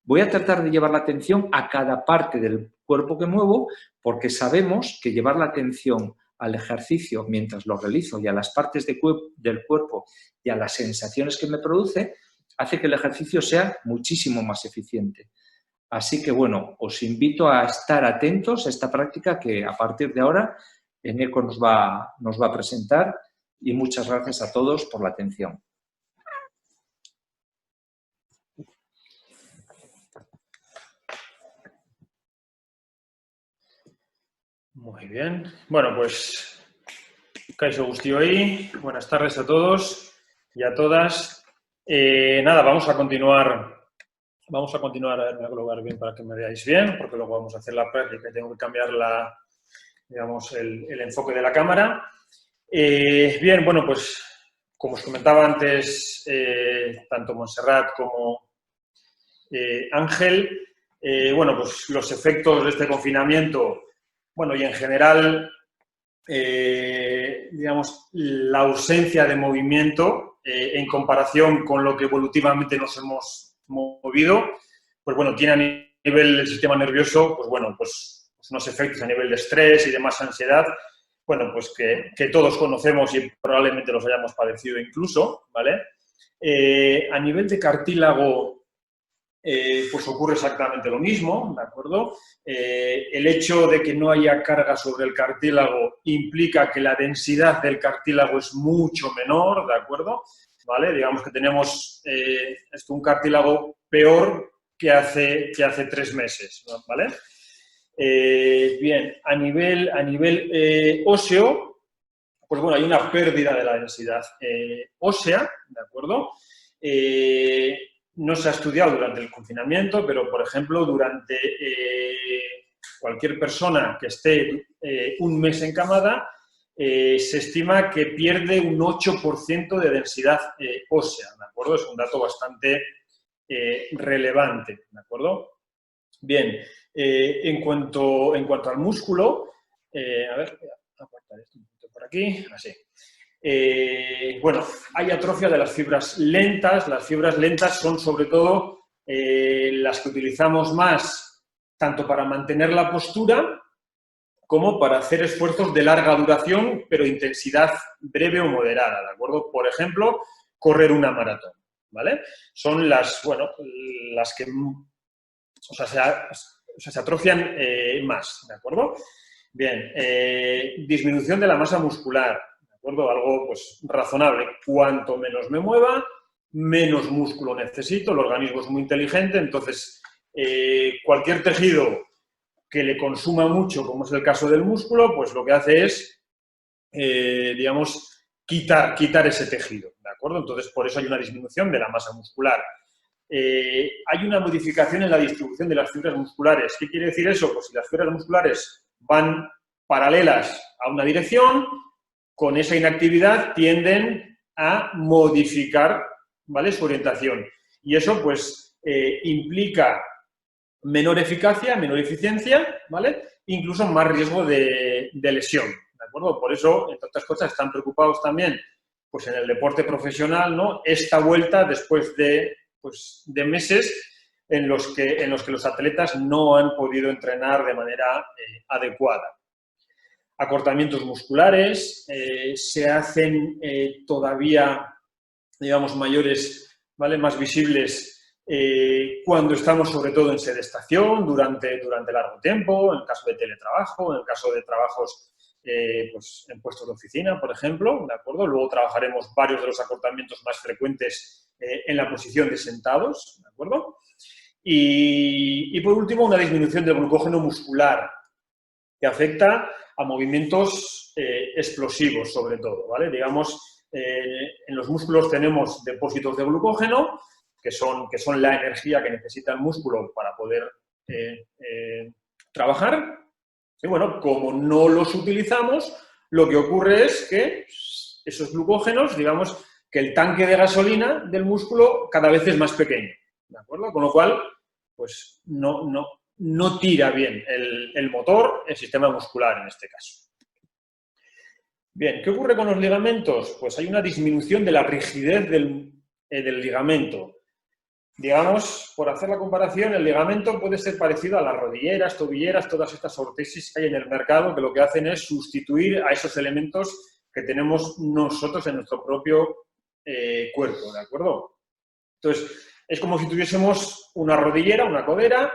A: voy a tratar de llevar la atención a cada parte del cuerpo que muevo, porque sabemos que llevar la atención al ejercicio mientras lo realizo y a las partes del cuerpo y a las sensaciones que me produce, hace que el ejercicio sea muchísimo más eficiente. Así que, bueno, os invito a estar atentos a esta práctica que a partir de ahora Eneco nos va a presentar, y muchas gracias a todos por la atención.
B: Muy bien. Bueno, pues Kaixo Guztioi, buenas tardes a todos y a todas. Nada, vamos a continuar. Vamos a continuar, a ver, me voy a colocar bien para que me veáis bien, porque luego vamos a hacer la práctica y tengo que cambiar el enfoque de la cámara. Bien, bueno, pues como os comentaba antes, tanto Montserrat como Ángel, bueno, pues los efectos de este confinamiento, bueno, y en general, digamos, la ausencia de movimiento en comparación con lo que evolutivamente nos hemos movido, pues bueno, tiene a nivel del sistema nervioso, pues bueno, pues unos efectos a nivel de estrés y de más ansiedad, bueno, pues que todos conocemos y probablemente los hayamos padecido incluso, ¿vale? A nivel de cartílago, pues ocurre exactamente lo mismo, ¿de acuerdo? El hecho de que no haya carga sobre el cartílago implica que la densidad del cartílago es mucho menor, ¿de acuerdo? ¿Vale? Digamos que tenemos un cartílago peor que hace 3 meses, ¿vale? Bien, a nivel óseo, pues bueno, hay una pérdida de la densidad ósea, ¿de acuerdo? No se ha estudiado durante el confinamiento, pero, por ejemplo, durante cualquier persona que esté un mes encamada, se estima que pierde un 8% de densidad ósea, ¿de acuerdo? Es un dato bastante relevante, ¿de acuerdo? Bien, en cuanto al músculo, a ver, voy a apartar esto un poquito por aquí, así. Bueno, hay atrofia de las fibras lentas. Las fibras lentas son sobre todo las que utilizamos más tanto para mantener la postura como para hacer esfuerzos de larga duración, pero intensidad breve o moderada, ¿de acuerdo? Por ejemplo, correr una maratón, ¿vale? Son las que, o sea, se atrofian más, ¿de acuerdo? Bien, disminución de la masa muscular, ¿de acuerdo? Algo, pues, razonable. Cuanto menos me mueva, menos músculo necesito. El organismo es muy inteligente, entonces, cualquier tejido que le consuma mucho, como es el caso del músculo, pues lo que hace es, digamos, quitar ese tejido, ¿de acuerdo? Entonces, por eso hay una disminución de la masa muscular. Hay una modificación en la distribución de las fibras musculares. ¿Qué quiere decir eso? Pues si las fibras musculares van paralelas a una dirección, con esa inactividad tienden a modificar, ¿vale?, su orientación. Y eso, pues, implica menor eficacia, menor eficiencia, ¿vale? Incluso más riesgo de lesión, ¿de acuerdo? Por eso, entre otras cosas, están preocupados también, pues, en el deporte profesional, ¿no?, esta vuelta después de meses en los que los atletas no han podido entrenar de manera adecuada. Acortamientos musculares, se hacen todavía, digamos, mayores, ¿vale?, más visibles cuando estamos sobre todo en sedestación, durante largo tiempo, en el caso de teletrabajo, en el caso de trabajos pues, en puestos de oficina, por ejemplo, ¿de acuerdo? Luego trabajaremos varios de los acortamientos más frecuentes en la posición de sentados, ¿de acuerdo? Y por último, una disminución del glucógeno muscular, que afecta a movimientos explosivos, sobre todo, ¿vale? Digamos, en los músculos tenemos depósitos de glucógeno, que son la energía que necesita el músculo para poder trabajar. Y bueno, como no los utilizamos, lo que ocurre es que esos glucógenos, digamos, que el tanque de gasolina del músculo cada vez es más pequeño, ¿de acuerdo? Con lo cual, pues no tira bien el motor, el sistema muscular en este caso. Bien, ¿qué ocurre con los ligamentos? Pues hay una disminución de la rigidez del ligamento. Digamos, por hacer la comparación, el ligamento puede ser parecido a las rodilleras, tobilleras, todas estas ortesis que hay en el mercado, que lo que hacen es sustituir a esos elementos que tenemos nosotros en nuestro propio cuerpo, ¿de acuerdo? Entonces, es como si tuviésemos una rodillera, una codera,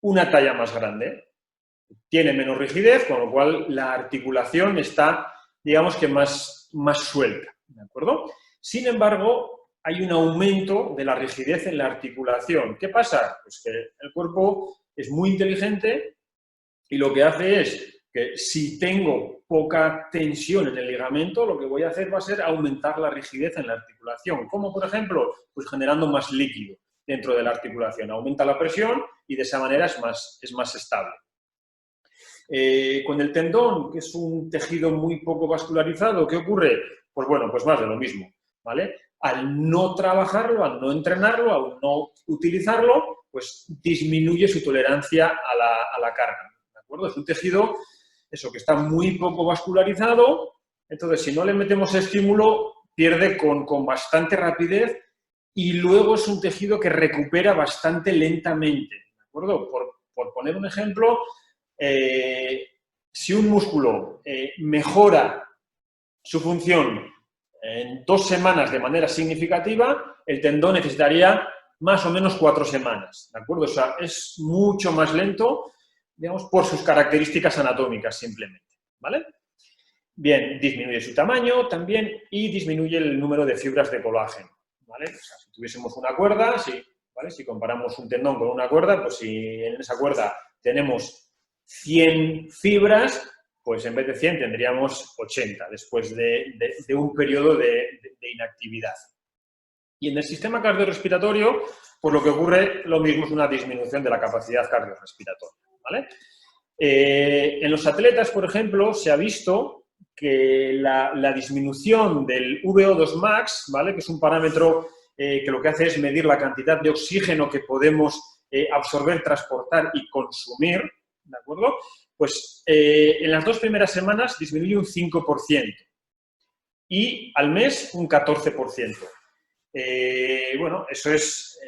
B: una talla más grande. Tiene menos rigidez, con lo cual la articulación está, digamos que más suelta, ¿de acuerdo? Sin embargo, hay un aumento de la rigidez en la articulación. ¿Qué pasa? Pues que el cuerpo es muy inteligente y lo que hace es que si tengo poca tensión en el ligamento, lo que voy a hacer va a ser aumentar la rigidez en la articulación. ¿Cómo, por ejemplo? Pues generando más líquido dentro de la articulación. Aumenta la presión y de esa manera es más estable. Con el tendón, que es un tejido muy poco vascularizado, ¿qué ocurre? Pues bueno, pues más de lo mismo, ¿vale? Al no trabajarlo, al no entrenarlo, al no utilizarlo, pues disminuye su tolerancia a la carga, ¿de acuerdo? Es un tejido, eso, que está muy poco vascularizado, entonces si no le metemos estímulo, pierde con bastante rapidez y luego es un tejido que recupera bastante lentamente, ¿de acuerdo? Por poner un ejemplo, si un músculo mejora su función en 2 semanas de manera significativa, el tendón necesitaría más o menos 4 semanas, ¿de acuerdo? O sea, es mucho más lento, digamos, por sus características anatómicas simplemente, ¿vale? Bien, disminuye su tamaño también y disminuye el número de fibras de colágeno, ¿vale? O sea, si tuviésemos una cuerda, ¿vale? Si comparamos un tendón con una cuerda, pues si en esa cuerda tenemos 100 fibras, pues en vez de 100 tendríamos 80 después de un periodo de inactividad. Y en el sistema cardiorrespiratorio, pues lo que ocurre lo mismo, es una disminución de la capacidad cardiorrespiratoria, ¿vale? En los atletas, por ejemplo, se ha visto que la disminución del VO2 max, ¿vale? Que es un parámetro que lo que hace es medir la cantidad de oxígeno que podemos absorber, transportar y consumir, ¿de acuerdo? Pues en las 2 primeras semanas disminuye un 5% y al mes un 14%. Bueno, eso es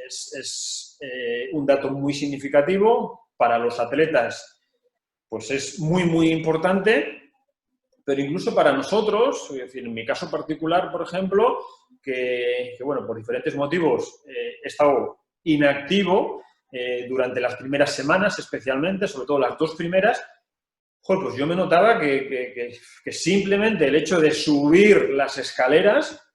B: un dato muy significativo para los atletas, pues es muy, muy importante, pero incluso para nosotros, es decir, en mi caso particular, por ejemplo, que bueno, por diferentes motivos he estado inactivo durante las primeras semanas especialmente, sobre todo las 2 primeras, joder, pues yo me notaba que simplemente el hecho de subir las escaleras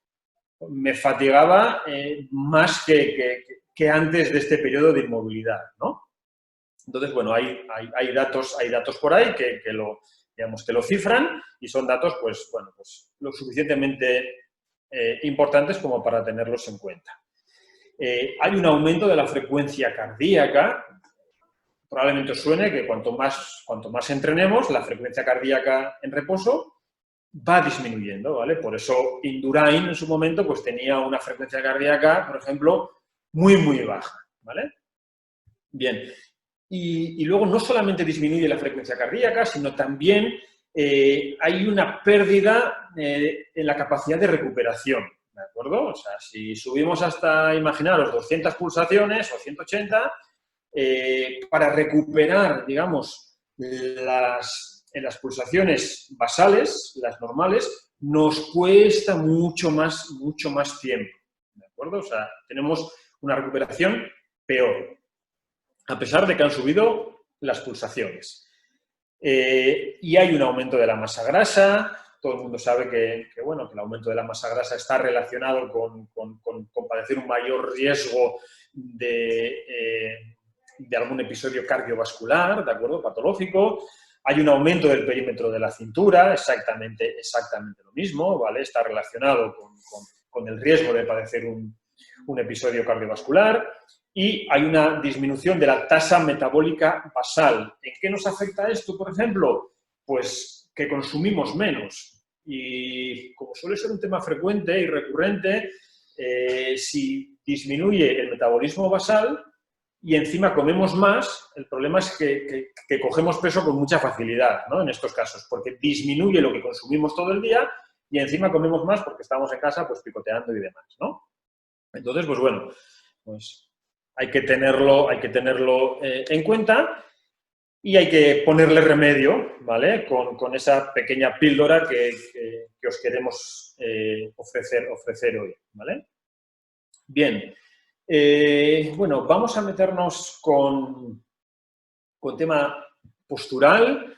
B: me fatigaba más que antes de este periodo de inmovilidad, ¿no? Entonces, bueno, hay datos por ahí que lo cifran y son datos, pues, bueno, pues lo suficientemente importantes como para tenerlos en cuenta. Hay un aumento de la frecuencia cardíaca. Probablemente os suene que cuanto más entrenemos, la frecuencia cardíaca en reposo va disminuyendo, ¿vale? Por eso Indurain en su momento pues tenía una frecuencia cardíaca, por ejemplo, muy, muy baja, ¿vale? Bien, y luego no solamente disminuye la frecuencia cardíaca, sino también hay una pérdida en la capacidad de recuperación, ¿de acuerdo? O sea, si subimos hasta, imaginaros, 200 pulsaciones o 180, para recuperar, digamos, en las pulsaciones basales, las normales, nos cuesta mucho más tiempo, ¿de acuerdo? O sea, tenemos una recuperación peor, a pesar de que han subido las pulsaciones. Y hay un aumento de la masa grasa. Todo el mundo sabe que el aumento de la masa grasa está relacionado con padecer un mayor riesgo de algún episodio cardiovascular, ¿de acuerdo? Patológico. Hay un aumento del perímetro de la cintura, exactamente lo mismo, ¿vale? Está relacionado con el riesgo de padecer un episodio cardiovascular. Y hay una disminución de la tasa metabólica basal. ¿En qué nos afecta esto, por ejemplo? Pues que consumimos menos. Y como suele ser un tema frecuente y recurrente, si disminuye el metabolismo basal y encima comemos más, el problema es que cogemos peso con mucha facilidad, ¿no? En estos casos, porque disminuye lo que consumimos todo el día y encima comemos más porque estamos en casa pues picoteando y demás, ¿no? Entonces, pues bueno, pues hay que tenerlo en cuenta y hay que ponerle remedio, ¿vale? Con esa pequeña píldora que os queremos ofrecer hoy, ¿vale? Bien. Bueno, vamos a meternos con tema postural,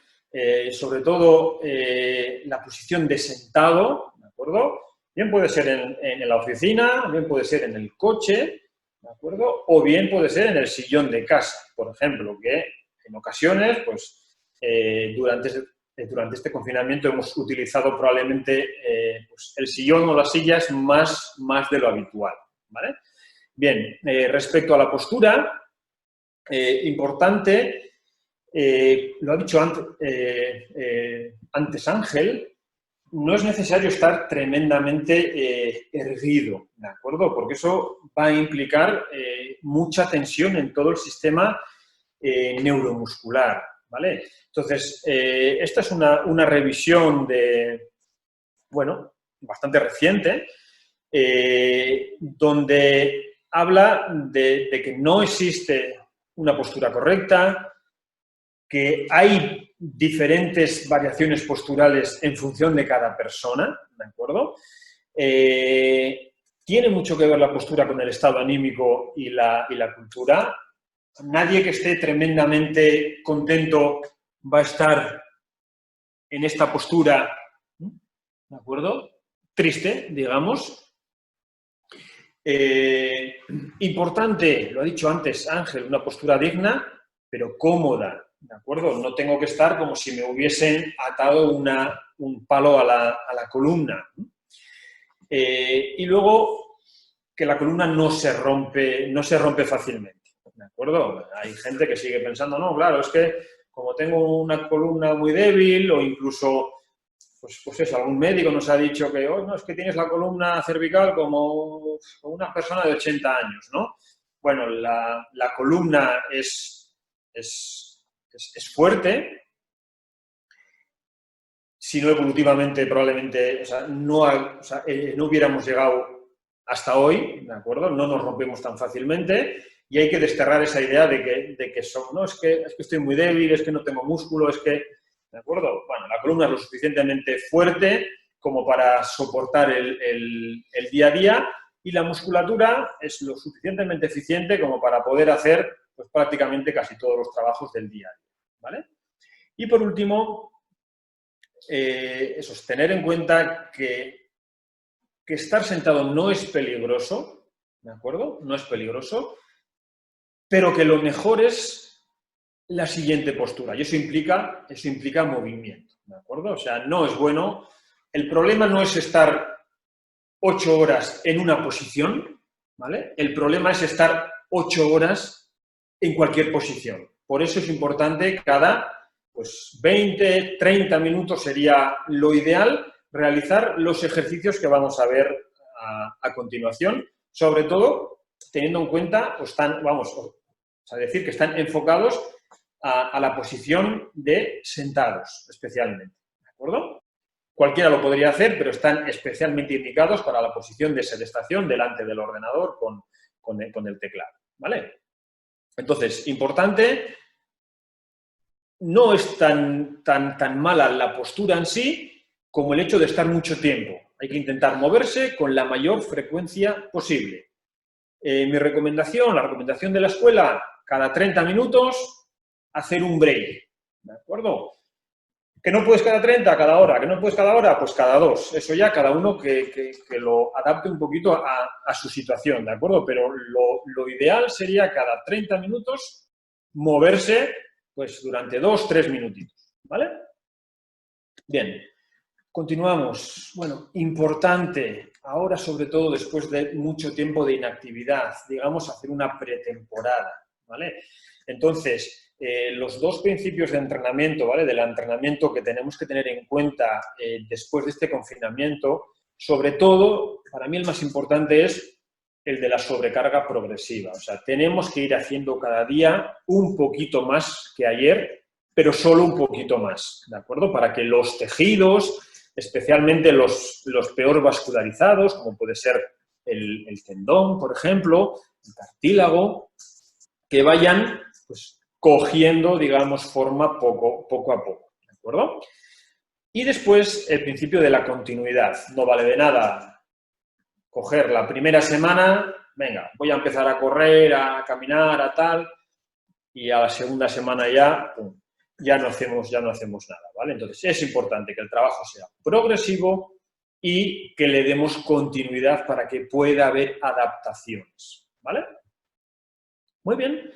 B: sobre todo la posición de sentado, ¿de acuerdo? Bien puede ser en la oficina, bien puede ser en el coche, ¿de acuerdo? O bien puede ser en el sillón de casa, por ejemplo, que en ocasiones, pues, durante este confinamiento hemos utilizado probablemente pues, el sillón o las sillas más de lo habitual, ¿vale? Bien, respecto a la postura, importante, lo ha dicho antes Ángel, no es necesario estar tremendamente erguido, ¿de acuerdo? Porque eso va a implicar mucha tensión en todo el sistema neuromuscular, ¿vale? Entonces, esta es una revisión bastante reciente, donde habla de que no existe una postura correcta, que hay diferentes variaciones posturales en función de cada persona, ¿de acuerdo? Tiene mucho que ver la postura con el estado anímico y la cultura. Nadie que esté tremendamente contento va a estar en esta postura, ¿de acuerdo? Triste, digamos. Importante, lo ha dicho antes Ángel, una postura digna, pero cómoda, ¿de acuerdo? No tengo que estar como si me hubiesen atado un palo a la columna. Y luego, que la columna no se rompe fácilmente, ¿de acuerdo? Hay gente que sigue pensando, no, claro, es que como tengo una columna muy débil o incluso... Pues eso, algún médico nos ha dicho que no, es que tienes la columna cervical como una persona de 80 años, ¿no? Bueno, la columna es fuerte, si no evolutivamente probablemente no hubiéramos llegado hasta hoy, ¿de acuerdo? No nos rompemos tan fácilmente y hay que desterrar esa idea de que no, es que estoy muy débil, es que no tengo músculo, es que... ¿De acuerdo? Bueno, la columna es lo suficientemente fuerte como para soportar el día a día y la musculatura es lo suficientemente eficiente como para poder hacer pues, prácticamente casi todos los trabajos del día a día, ¿vale? Y por último, eso es tener en cuenta que estar sentado no es peligroso, ¿de acuerdo? No es peligroso, pero que lo mejor es la siguiente postura, y eso implica movimiento, ¿de acuerdo? O sea, no es bueno. El problema no es estar 8 horas en una posición, ¿vale? El problema es estar 8 horas en cualquier posición. Por eso es importante cada 20, 30 minutos sería lo ideal realizar los ejercicios que vamos a ver a continuación, sobre todo teniendo en cuenta, decir que están enfocados a la posición de sentados, especialmente, ¿de acuerdo? Cualquiera lo podría hacer, pero están especialmente indicados para la posición de sedestación delante del ordenador con el teclado, ¿vale? Entonces, importante, no es tan mala la postura en sí como el hecho de estar mucho tiempo. Hay que intentar moverse con la mayor frecuencia posible. La recomendación de la escuela, cada 30 minutos, hacer un break, ¿de acuerdo? Que no puedes cada 30, cada hora, que no puedes cada hora, pues cada 2. Eso ya cada uno que lo adapte un poquito a su situación, ¿de acuerdo? Pero lo ideal sería cada 30 minutos moverse pues durante 2, 3 minutitos, ¿vale? Bien, continuamos. Bueno, importante, ahora sobre todo después de mucho tiempo de inactividad, digamos, hacer una pretemporada, ¿vale? Entonces, los 2 principios de entrenamiento, ¿vale? Del entrenamiento que tenemos que tener en cuenta después de este confinamiento, sobre todo, para mí el más importante es el de la sobrecarga progresiva. O sea, tenemos que ir haciendo cada día un poquito más que ayer, pero solo un poquito más, ¿de acuerdo? Para que los tejidos, especialmente los peor vascularizados, como puede ser el tendón, por ejemplo, el cartílago, que vayan pues, cogiendo, digamos, forma poco a poco, ¿de acuerdo? Y después, el principio de la continuidad. No vale de nada coger la primera semana, venga, voy a empezar a correr, a caminar, a tal, y a la segunda semana ya, pum, ya no hacemos nada, ¿vale? Entonces, es importante que el trabajo sea progresivo y que le demos continuidad para que pueda haber adaptaciones, ¿vale? Muy bien.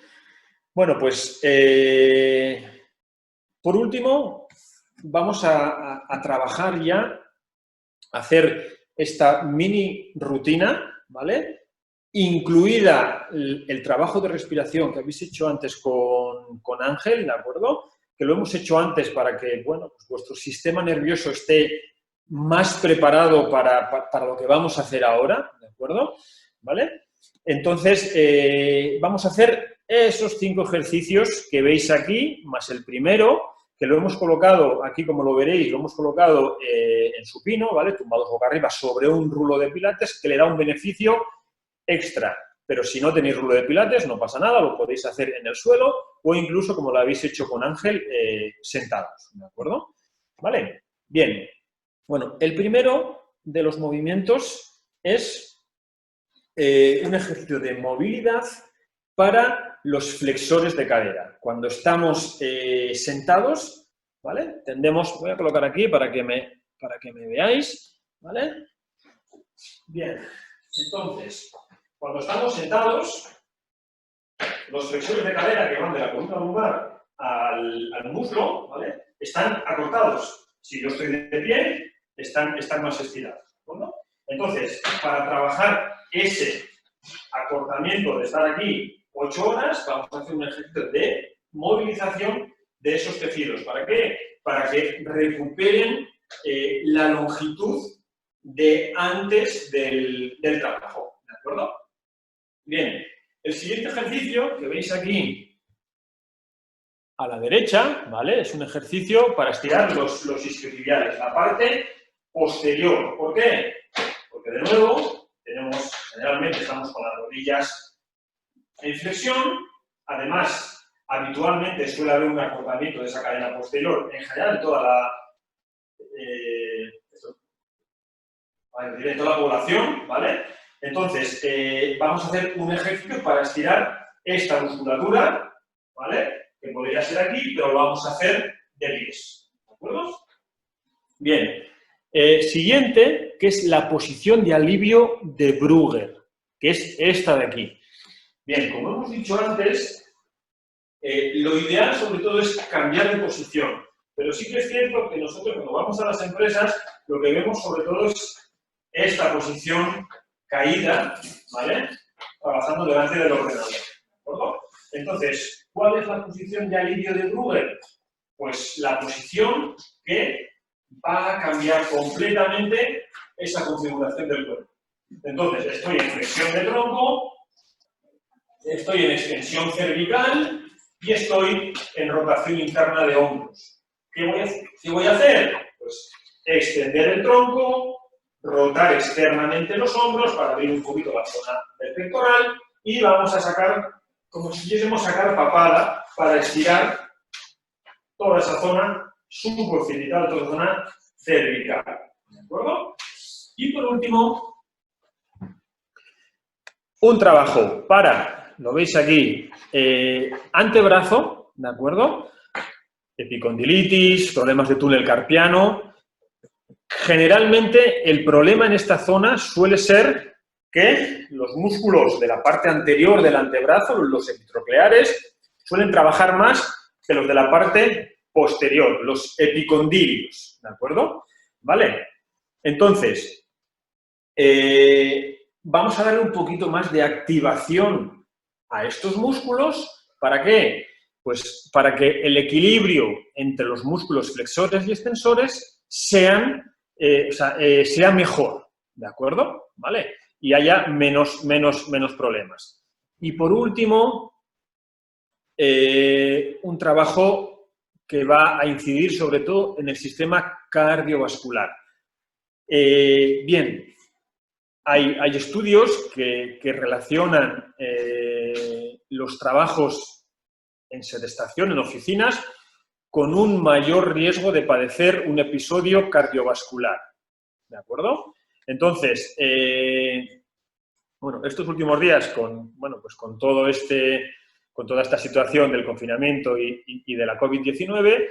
B: Bueno, pues, por último, vamos a trabajar ya, a hacer esta mini rutina, ¿vale? Incluida el trabajo de respiración que habéis hecho antes con Ángel, ¿de acuerdo? Que lo hemos hecho antes para que, bueno, pues vuestro sistema nervioso esté más preparado para lo que vamos a hacer ahora, ¿de acuerdo? ¿Vale? Entonces, vamos a hacer esos 5 ejercicios que veis aquí, más el primero, que lo hemos colocado, aquí como lo veréis, lo hemos colocado en supino, ¿vale? Tumbados boca arriba sobre un rulo de pilates que le da un beneficio extra. Pero si no tenéis rulo de pilates, no pasa nada, lo podéis hacer en el suelo o incluso, como lo habéis hecho con Ángel, sentados, ¿de acuerdo? ¿Vale? Bien. Bueno, el primero de los movimientos es un ejercicio de movilidad para los flexores de cadera. Cuando estamos sentados, ¿vale? Voy a colocar aquí para que me veáis, ¿vale? Bien, entonces, cuando estamos sentados, los flexores de cadera que van de la columna lumbar al muslo, ¿vale? Están acortados. Si yo estoy de pie, están más estirados, ¿no? Entonces, para trabajar ese acortamiento de estar aquí 8 horas, vamos a hacer un ejercicio de movilización de esos tejidos. ¿Para qué? Para que recuperen la longitud de antes del trabajo, ¿de acuerdo? Bien, el siguiente ejercicio que veis aquí a la derecha, ¿vale? Es un ejercicio para estirar los isquiotibiales, la parte posterior. ¿Por qué? Porque de nuevo, generalmente estamos con las rodillas en flexión, además, habitualmente suele haber un acortamiento de esa cadena posterior, en general en toda la población, ¿vale? Entonces, vamos a hacer un ejercicio para estirar esta musculatura, ¿vale? Que podría ser aquí, pero lo vamos a hacer de pies, ¿de acuerdo? Bien. Siguiente, que es la posición de alivio de Brugger, que es esta de aquí. Bien, como hemos dicho antes, lo ideal sobre todo es cambiar de posición, pero sí que es cierto que nosotros cuando vamos a las empresas lo que vemos sobre todo es esta posición caída, ¿vale? Trabajando delante del ordenador, ¿de acuerdo? Entonces, ¿cuál es la posición de alivio de Brugger? Pues la posición que va a cambiar completamente esa configuración del cuerpo. Entonces, estoy en flexión de tronco, estoy en extensión cervical y estoy en rotación interna de hombros. ¿Qué voy a hacer? Pues extender el tronco, rotar externamente los hombros para abrir un poquito la zona del pectoral y vamos a sacar, como si quisiésemos sacar papada para estirar toda esa zona suboccipital, toda esa zona cervical. ¿De acuerdo? Y por último, un trabajo para, lo veis aquí, antebrazo, ¿de acuerdo? Epicondilitis, problemas de túnel carpiano. Generalmente el problema en esta zona suele ser que los músculos de la parte anterior del antebrazo, los epitrocleares, suelen trabajar más que los de la parte posterior, los epicondilios, ¿de acuerdo? ¿Vale? Entonces, vamos a darle un poquito más de activación a estos músculos. ¿Para qué? Pues para que el equilibrio entre los músculos flexores y extensores sea mejor, ¿de acuerdo? ¿Vale? Y haya menos problemas. Y por último, un trabajo que va a incidir sobre todo en el sistema cardiovascular. Bien, hay estudios que relacionan los trabajos en sedestación, en oficinas, con un mayor riesgo de padecer un episodio cardiovascular. ¿De acuerdo? Entonces, estos últimos días, con toda esta situación del confinamiento y de la COVID-19,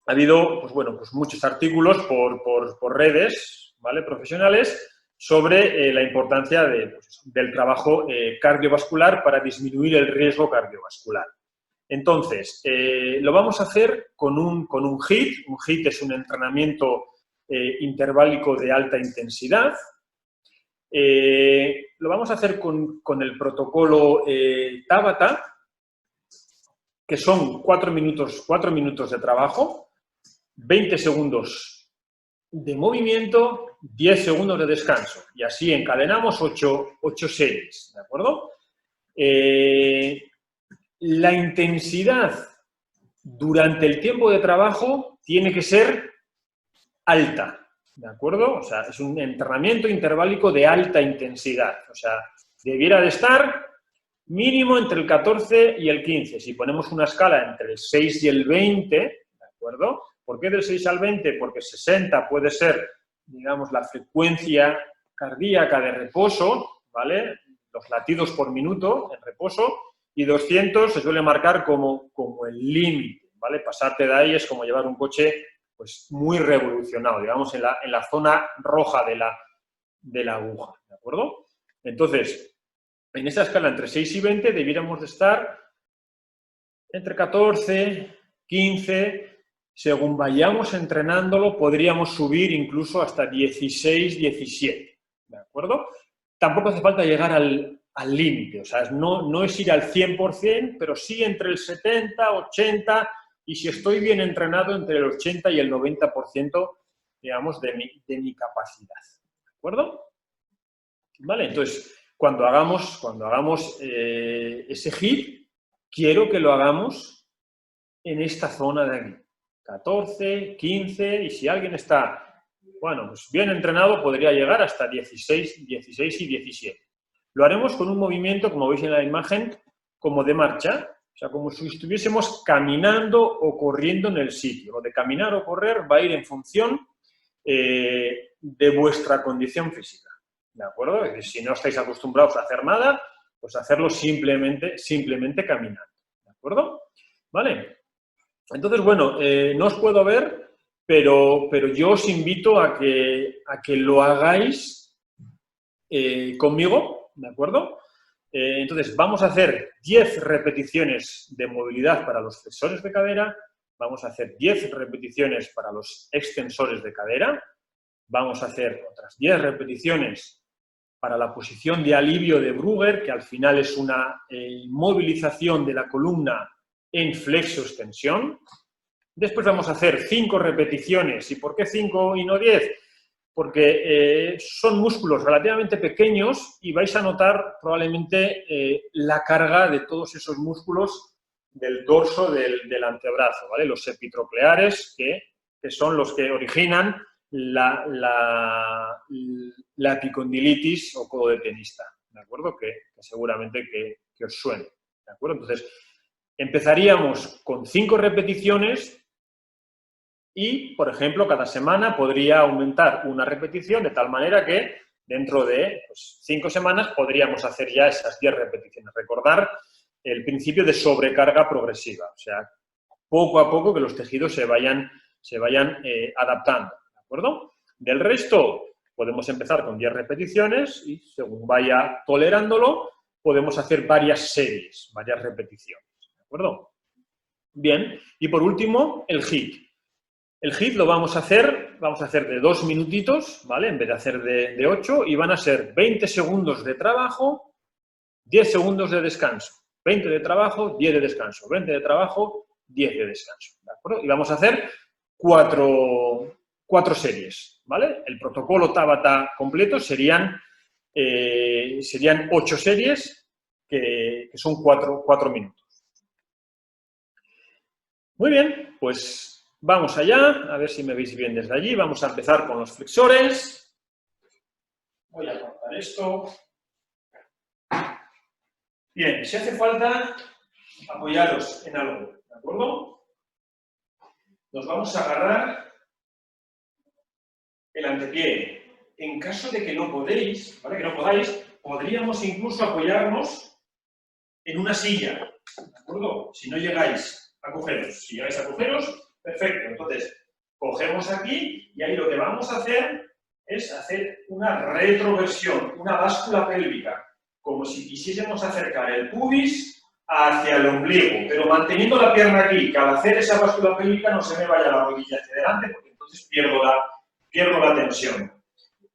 B: ha habido muchos artículos por redes, ¿vale?, profesionales sobre la importancia del trabajo cardiovascular para disminuir el riesgo cardiovascular. Entonces, lo vamos a hacer con un HIIT. Un HIIT es un entrenamiento interválico de alta intensidad. Lo vamos a hacer con el protocolo Tabata, que son 4 minutos de trabajo, 20 segundos de movimiento, 10 segundos de descanso. Y así encadenamos 8 series, ¿de acuerdo? La intensidad durante el tiempo de trabajo tiene que ser alta, ¿de acuerdo? O sea, es un entrenamiento interválico de alta intensidad. O sea, debiera de estar mínimo entre el 14 y el 15. Si ponemos una escala entre el 6 y el 20, ¿de acuerdo? ¿Por qué del 6 al 20? Porque 60 puede ser, digamos, la frecuencia cardíaca de reposo, ¿vale? Los latidos por minuto en reposo, y 200 se suele marcar como el límite, ¿vale? Pasarte de ahí es como llevar un coche pues, muy revolucionado, digamos, en la zona roja de la aguja, ¿de acuerdo? Entonces, en esa escala entre 6 y 20 debiéramos de estar entre 14, 15, según vayamos entrenándolo, podríamos subir incluso hasta 16, 17, ¿de acuerdo? Tampoco hace falta llegar al límite, o sea, no es ir al 100%, pero sí entre el 70, 80, y si estoy bien entrenado, entre el 80 y el 90%, digamos, de mi capacidad, ¿de acuerdo? ¿Vale? Entonces, cuando hagamos ese HIIT, quiero que lo hagamos en esta zona de aquí. 14, 15, y si alguien está, bueno, pues bien entrenado, podría llegar hasta 16 y 17. Lo haremos con un movimiento, como veis en la imagen, como de marcha, o sea, como si estuviésemos caminando o corriendo en el sitio. Lo de caminar o correr va a ir en función de vuestra condición física. ¿De acuerdo? Es decir, si no estáis acostumbrados a hacer nada, pues hacerlo simplemente caminando. ¿De acuerdo? ¿Vale? Entonces, bueno, no os puedo ver, pero yo os invito a que lo hagáis conmigo, ¿de acuerdo? Entonces, vamos a hacer 10 repeticiones de movilidad para los flexores de cadera, vamos a hacer 10 repeticiones para los extensores de cadera, vamos a hacer otras 10 repeticiones para la posición de alivio de Brugger, que al final es una movilización de la columna en flexo-extensión. Después vamos a hacer 5 repeticiones. ¿Y por qué 5 y no 10? Porque son músculos relativamente pequeños y vais a notar probablemente la carga de todos esos músculos del dorso del antebrazo, ¿vale? Los epitrocleares, que son los que originan la epicondilitis o codo de tenista, ¿de acuerdo? Que seguramente que os suene, ¿de acuerdo? Entonces, empezaríamos con 5 repeticiones y, por ejemplo, cada semana podría aumentar una repetición de tal manera que dentro de 5 semanas podríamos hacer ya esas 10 repeticiones. Recordar el principio de sobrecarga progresiva, o sea, poco a poco que los tejidos se vayan adaptando. ¿De acuerdo? Del resto, podemos empezar con 10 repeticiones y, según vaya tolerándolo, podemos hacer varias series, varias repeticiones. ¿De acuerdo? Bien. Y por último, el HIIT. El HIIT lo vamos a hacer de 2 minutitos, ¿vale? En vez de hacer de 8, y van a ser 20 segundos de trabajo, 10 segundos de descanso. 20 de trabajo, 10 de descanso. 20 de trabajo, 10 de descanso. ¿De acuerdo? Y vamos a hacer 4 series, ¿vale? El protocolo Tabata completo serían 8 series, que son 4 minutos. Muy bien, pues vamos allá, a ver si me veis bien desde allí. Vamos a empezar con los flexores. Voy a cortar esto. Bien, si hace falta, apoyaros en algo, ¿de acuerdo? Nos vamos a agarrar el antepié. En caso de que no podéis, ¿vale? Que no podáis, podríamos incluso apoyarnos en una silla, ¿de acuerdo? Si no llegáis a cogeros. Si llegáis a cogeros, perfecto. Entonces, cogemos aquí y ahí lo que vamos a hacer es hacer una retroversión, una báscula pélvica, como si quisiésemos acercar el pubis hacia el ombligo, pero manteniendo la pierna aquí, que al hacer esa báscula pélvica no se me vaya la rodilla hacia adelante, porque entonces pierdo la tensión.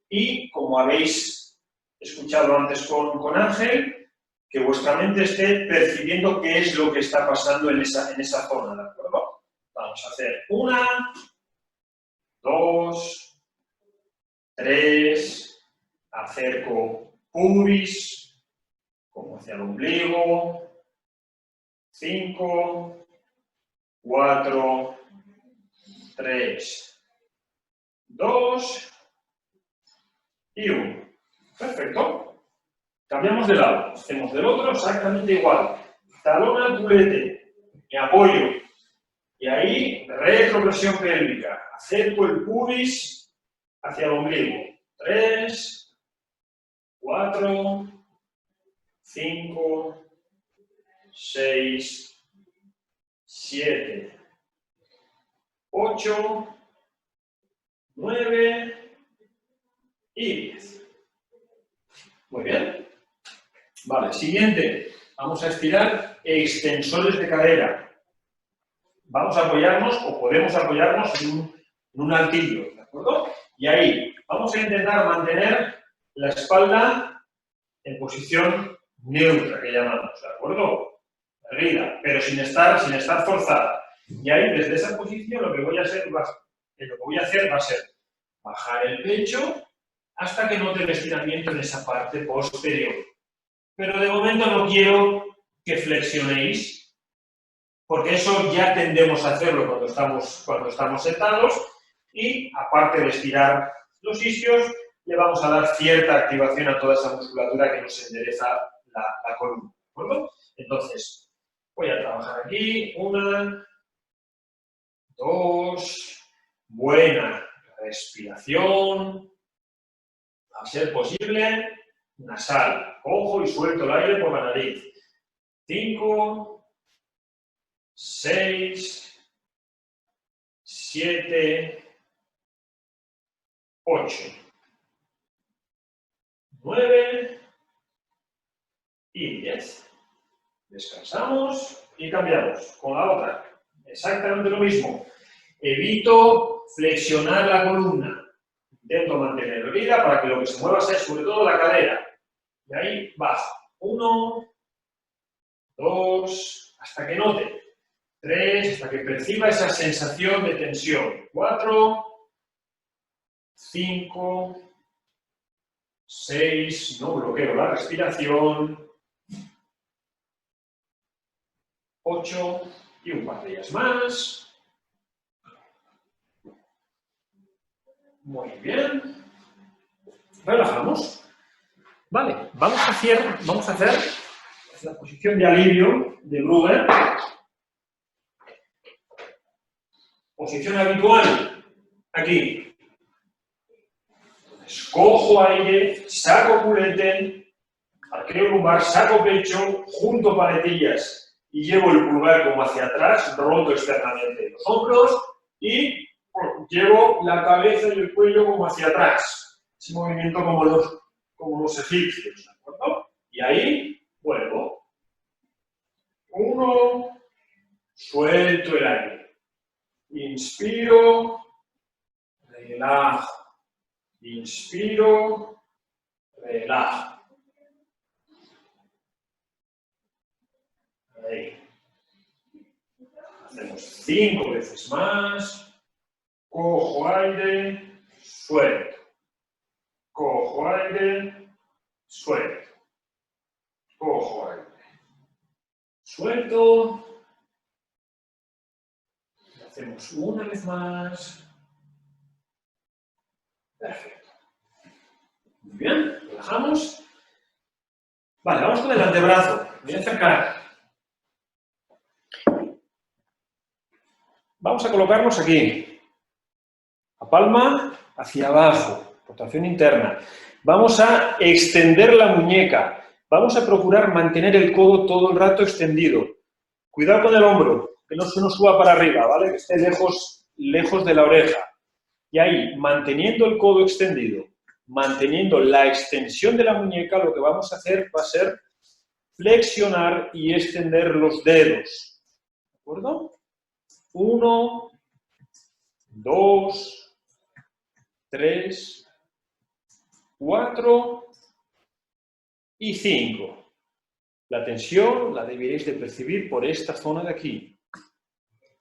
B: Y como habéis escuchado antes con Ángel, que vuestra mente esté percibiendo qué es lo que está pasando en esa zona, ¿de acuerdo? Vamos a hacer 1, 2, 3, acerco pubis, como hacia el ombligo, 5, 4, 3, 2 y 1. Perfecto. Cambiamos de lado. Hacemos del otro exactamente igual. Talón al culete. Me apoyo Y ahí, retroversión pélvica. Acerco el pubis hacia el ombligo. 3, 4, 5, 6, 7, 8, 9 y 10. Muy bien. Vale, siguiente. Vamos a estirar extensores de cadera. Vamos a apoyarnos o podemos apoyarnos en un altillo, ¿de acuerdo? Y ahí vamos a intentar mantener la espalda en posición neutra, que llamamos, ¿de acuerdo? Erguida, pero sin estar forzada. Y ahí, desde esa posición, lo que voy a hacer va a ser bajar el pecho hasta que note el estiramiento en esa parte posterior. Pero de momento no quiero que flexionéis, porque eso ya tendemos a hacerlo cuando estamos sentados y, aparte de estirar los isquios, le vamos a dar cierta activación a toda esa musculatura que nos endereza la columna, ¿de acuerdo? Entonces, voy a trabajar aquí, 1, 2, buena respiración, a ser posible, nasal, cojo y suelto el aire por la nariz, 5, 6, 7, 8, 9 y 10. Descansamos y cambiamos con la otra. Exactamente lo mismo. Evito flexionar la columna. Intento mantener erguida para que lo que se mueva sea sobre todo la cadera. Y ahí bajo. 1, 2, hasta que note. 3, hasta que perciba esa sensación de tensión. 4, 5, 6, no bloqueo la respiración. 8 y un par de ellas más. Muy bien. Relajamos. Vale, vamos a hacer la posición de alivio de Brugger. Posición habitual, aquí. Entonces, cojo aire, saco culete, arqueo lumbar, saco pecho, junto paletillas y llevo el pulgar como hacia atrás, roto externamente los hombros y llevo la cabeza y el cuello como hacia atrás. Ese movimiento como los egipcios, ¿de acuerdo? Y ahí vuelvo. 1, suelto el aire. Inspiro, relajo. Inspiro, relajo. Ahí. Hacemos 5 veces más. Cojo aire, suelto. Cojo aire, suelto. Cojo aire. Suelto. Hacemos una vez más. Perfecto. Muy bien, relajamos. Vale, vamos con el antebrazo. Voy a acercar. Vamos a colocarnos aquí. La palma hacia abajo, rotación interna. Vamos a extender la muñeca. Vamos a procurar mantener el codo todo el rato extendido. Cuidado con el hombro, que no se nos suba para arriba, ¿vale? Que esté lejos de la oreja. Y ahí, manteniendo el codo extendido, manteniendo la extensión de la muñeca, lo que vamos a hacer va a ser flexionar y extender los dedos. ¿De acuerdo? 1, 2, 3, 4 y 5. La tensión la deberéis de percibir por esta zona de aquí.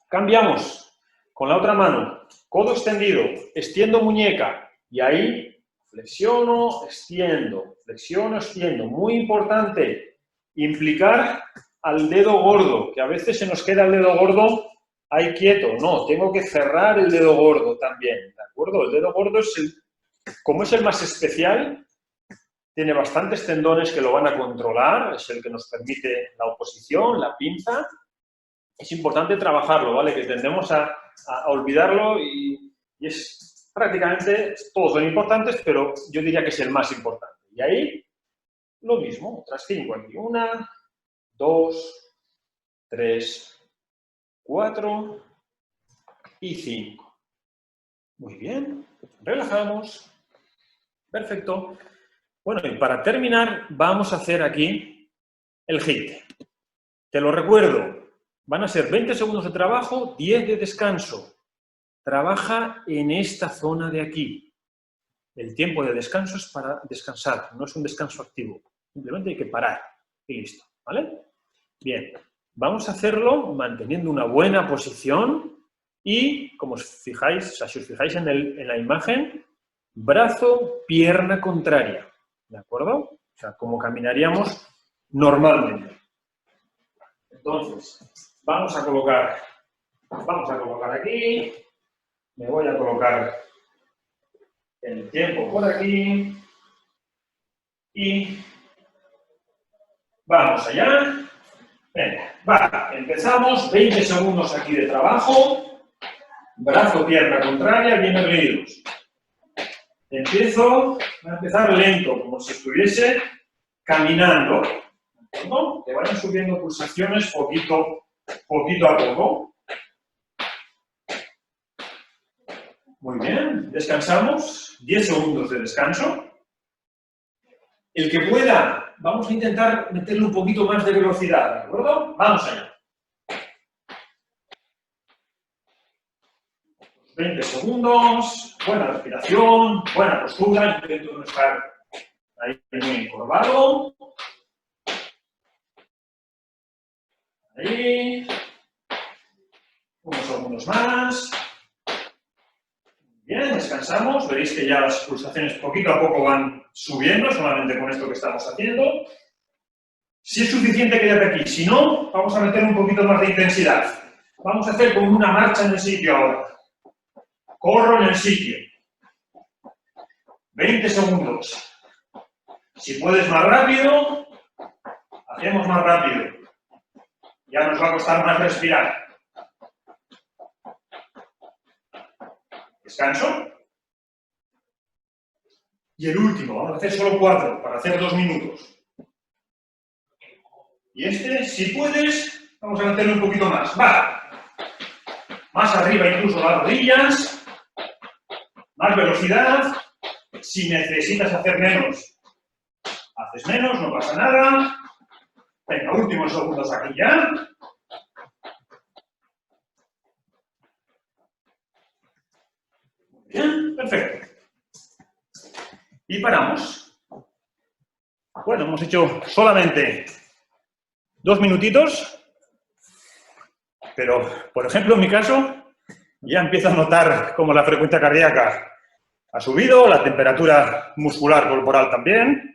B: Cambiamos con la otra mano. Codo extendido, extiendo muñeca y ahí flexiono, extiendo, flexiono, extiendo. Muy importante, implicar al dedo gordo, que a veces se nos queda el dedo gordo ahí quieto. No, tengo que cerrar el dedo gordo también, ¿de acuerdo? El dedo gordo como es el más especial, tiene bastantes tendones que lo van a controlar, es el que nos permite la oposición, la pinza. es importante trabajarlo, ¿vale? Que tendemos a olvidarlo y es prácticamente, todos son importantes, pero yo diría que es el más importante. Y ahí, lo mismo, otras 5 aquí. 1, 2, 3, 4 y 5. Muy bien, relajamos. Perfecto. Bueno, y para terminar, vamos a hacer aquí el HIIT. Te lo recuerdo, van a ser 20 segundos de trabajo, 10 de descanso. Trabaja en esta zona de aquí. El tiempo de descanso es para descansar, no es un descanso activo. Simplemente hay que parar y listo, ¿vale? Bien, vamos a hacerlo manteniendo una buena posición y, como os fijáis, o sea, si os fijáis en la imagen, brazo, pierna contraria, ¿de acuerdo? O sea, como caminaríamos normalmente. Entonces, vamos a colocar aquí, me voy a colocar el tiempo por aquí y vamos allá. Venga, va, empezamos, 20 segundos aquí de trabajo, brazo, pierna contraria, bien erguidos. Voy a empezar lento, como si estuviese caminando, ¿no? Que vayan subiendo pulsaciones poquito a poco. Muy bien, descansamos, 10 segundos de descanso. El que pueda, vamos a intentar meterle un poquito más de velocidad, ¿de acuerdo? Vamos allá. 20 segundos, buena respiración, buena postura, intento no estar ahí muy encorvado. Ahí. Unos segundos más. Bien, descansamos. Veréis que ya las pulsaciones poquito a poco van subiendo, solamente con esto que estamos haciendo. Si es suficiente, quédate aquí. Si no, vamos a meter un poquito más de intensidad. Vamos a hacer como una marcha en el sitio ahora. Corro en el sitio. 20 segundos. Si puedes más rápido, hacemos más rápido. Ya nos va a costar más respirar. Descanso. Y el último, vamos a hacer solo 4 para hacer 2 minutos. Y este, si puedes, vamos a meterlo un poquito más. Va. Más arriba incluso las rodillas. Más velocidad. Si necesitas hacer menos, haces menos, no pasa nada. Venga, últimos segundos aquí ya. Bien, perfecto. Y paramos. Bueno, hemos hecho solamente 2 minutitos, pero, por ejemplo, en mi caso, ya empiezo a notar cómo la frecuencia cardíaca ha subido, la temperatura muscular corporal también,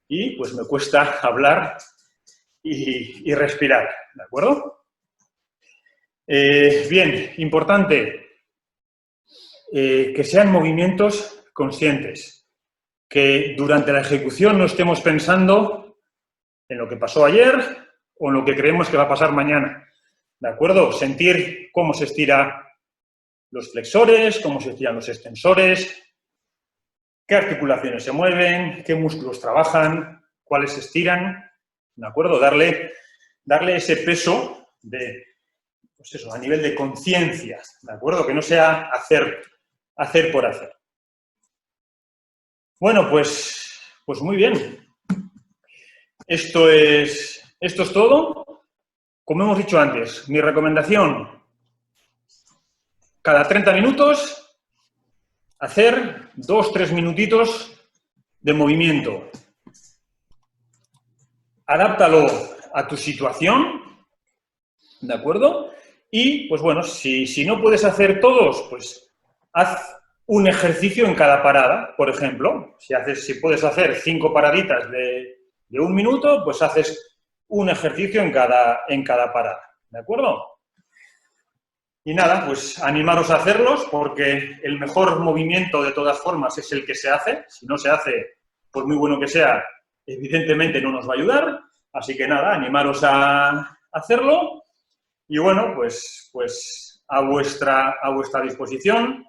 B: y pues me cuesta hablar y respirar, ¿de acuerdo? Bien, importante, que sean movimientos conscientes, que durante la ejecución no estemos pensando en lo que pasó ayer o en lo que creemos que va a pasar mañana, ¿de acuerdo? Sentir cómo se estiran los flexores, cómo se estiran los extensores, qué articulaciones se mueven, qué músculos trabajan, cuáles se estiran, ¿de acuerdo? Darle ese peso de, pues eso, a nivel de conciencia, ¿de acuerdo? Que no sea hacer por hacer. Bueno, pues muy bien. Esto es todo. Como hemos dicho antes, mi recomendación, cada 30 minutos, hacer 2-3 minutitos de movimiento. Adáptalo a tu situación, ¿de acuerdo? Y, pues bueno, si no puedes hacer todos, pues haz un ejercicio en cada parada, por ejemplo. Si puedes hacer 5 paraditas de 1 minuto, pues haces un ejercicio en cada parada, ¿de acuerdo? Y nada, pues animaros a hacerlos, porque el mejor movimiento, de todas formas, es el que se hace. Si no se hace, por muy bueno que sea, evidentemente no nos va a ayudar. Así que nada, animaros a hacerlo. Y bueno, pues a vuestra disposición.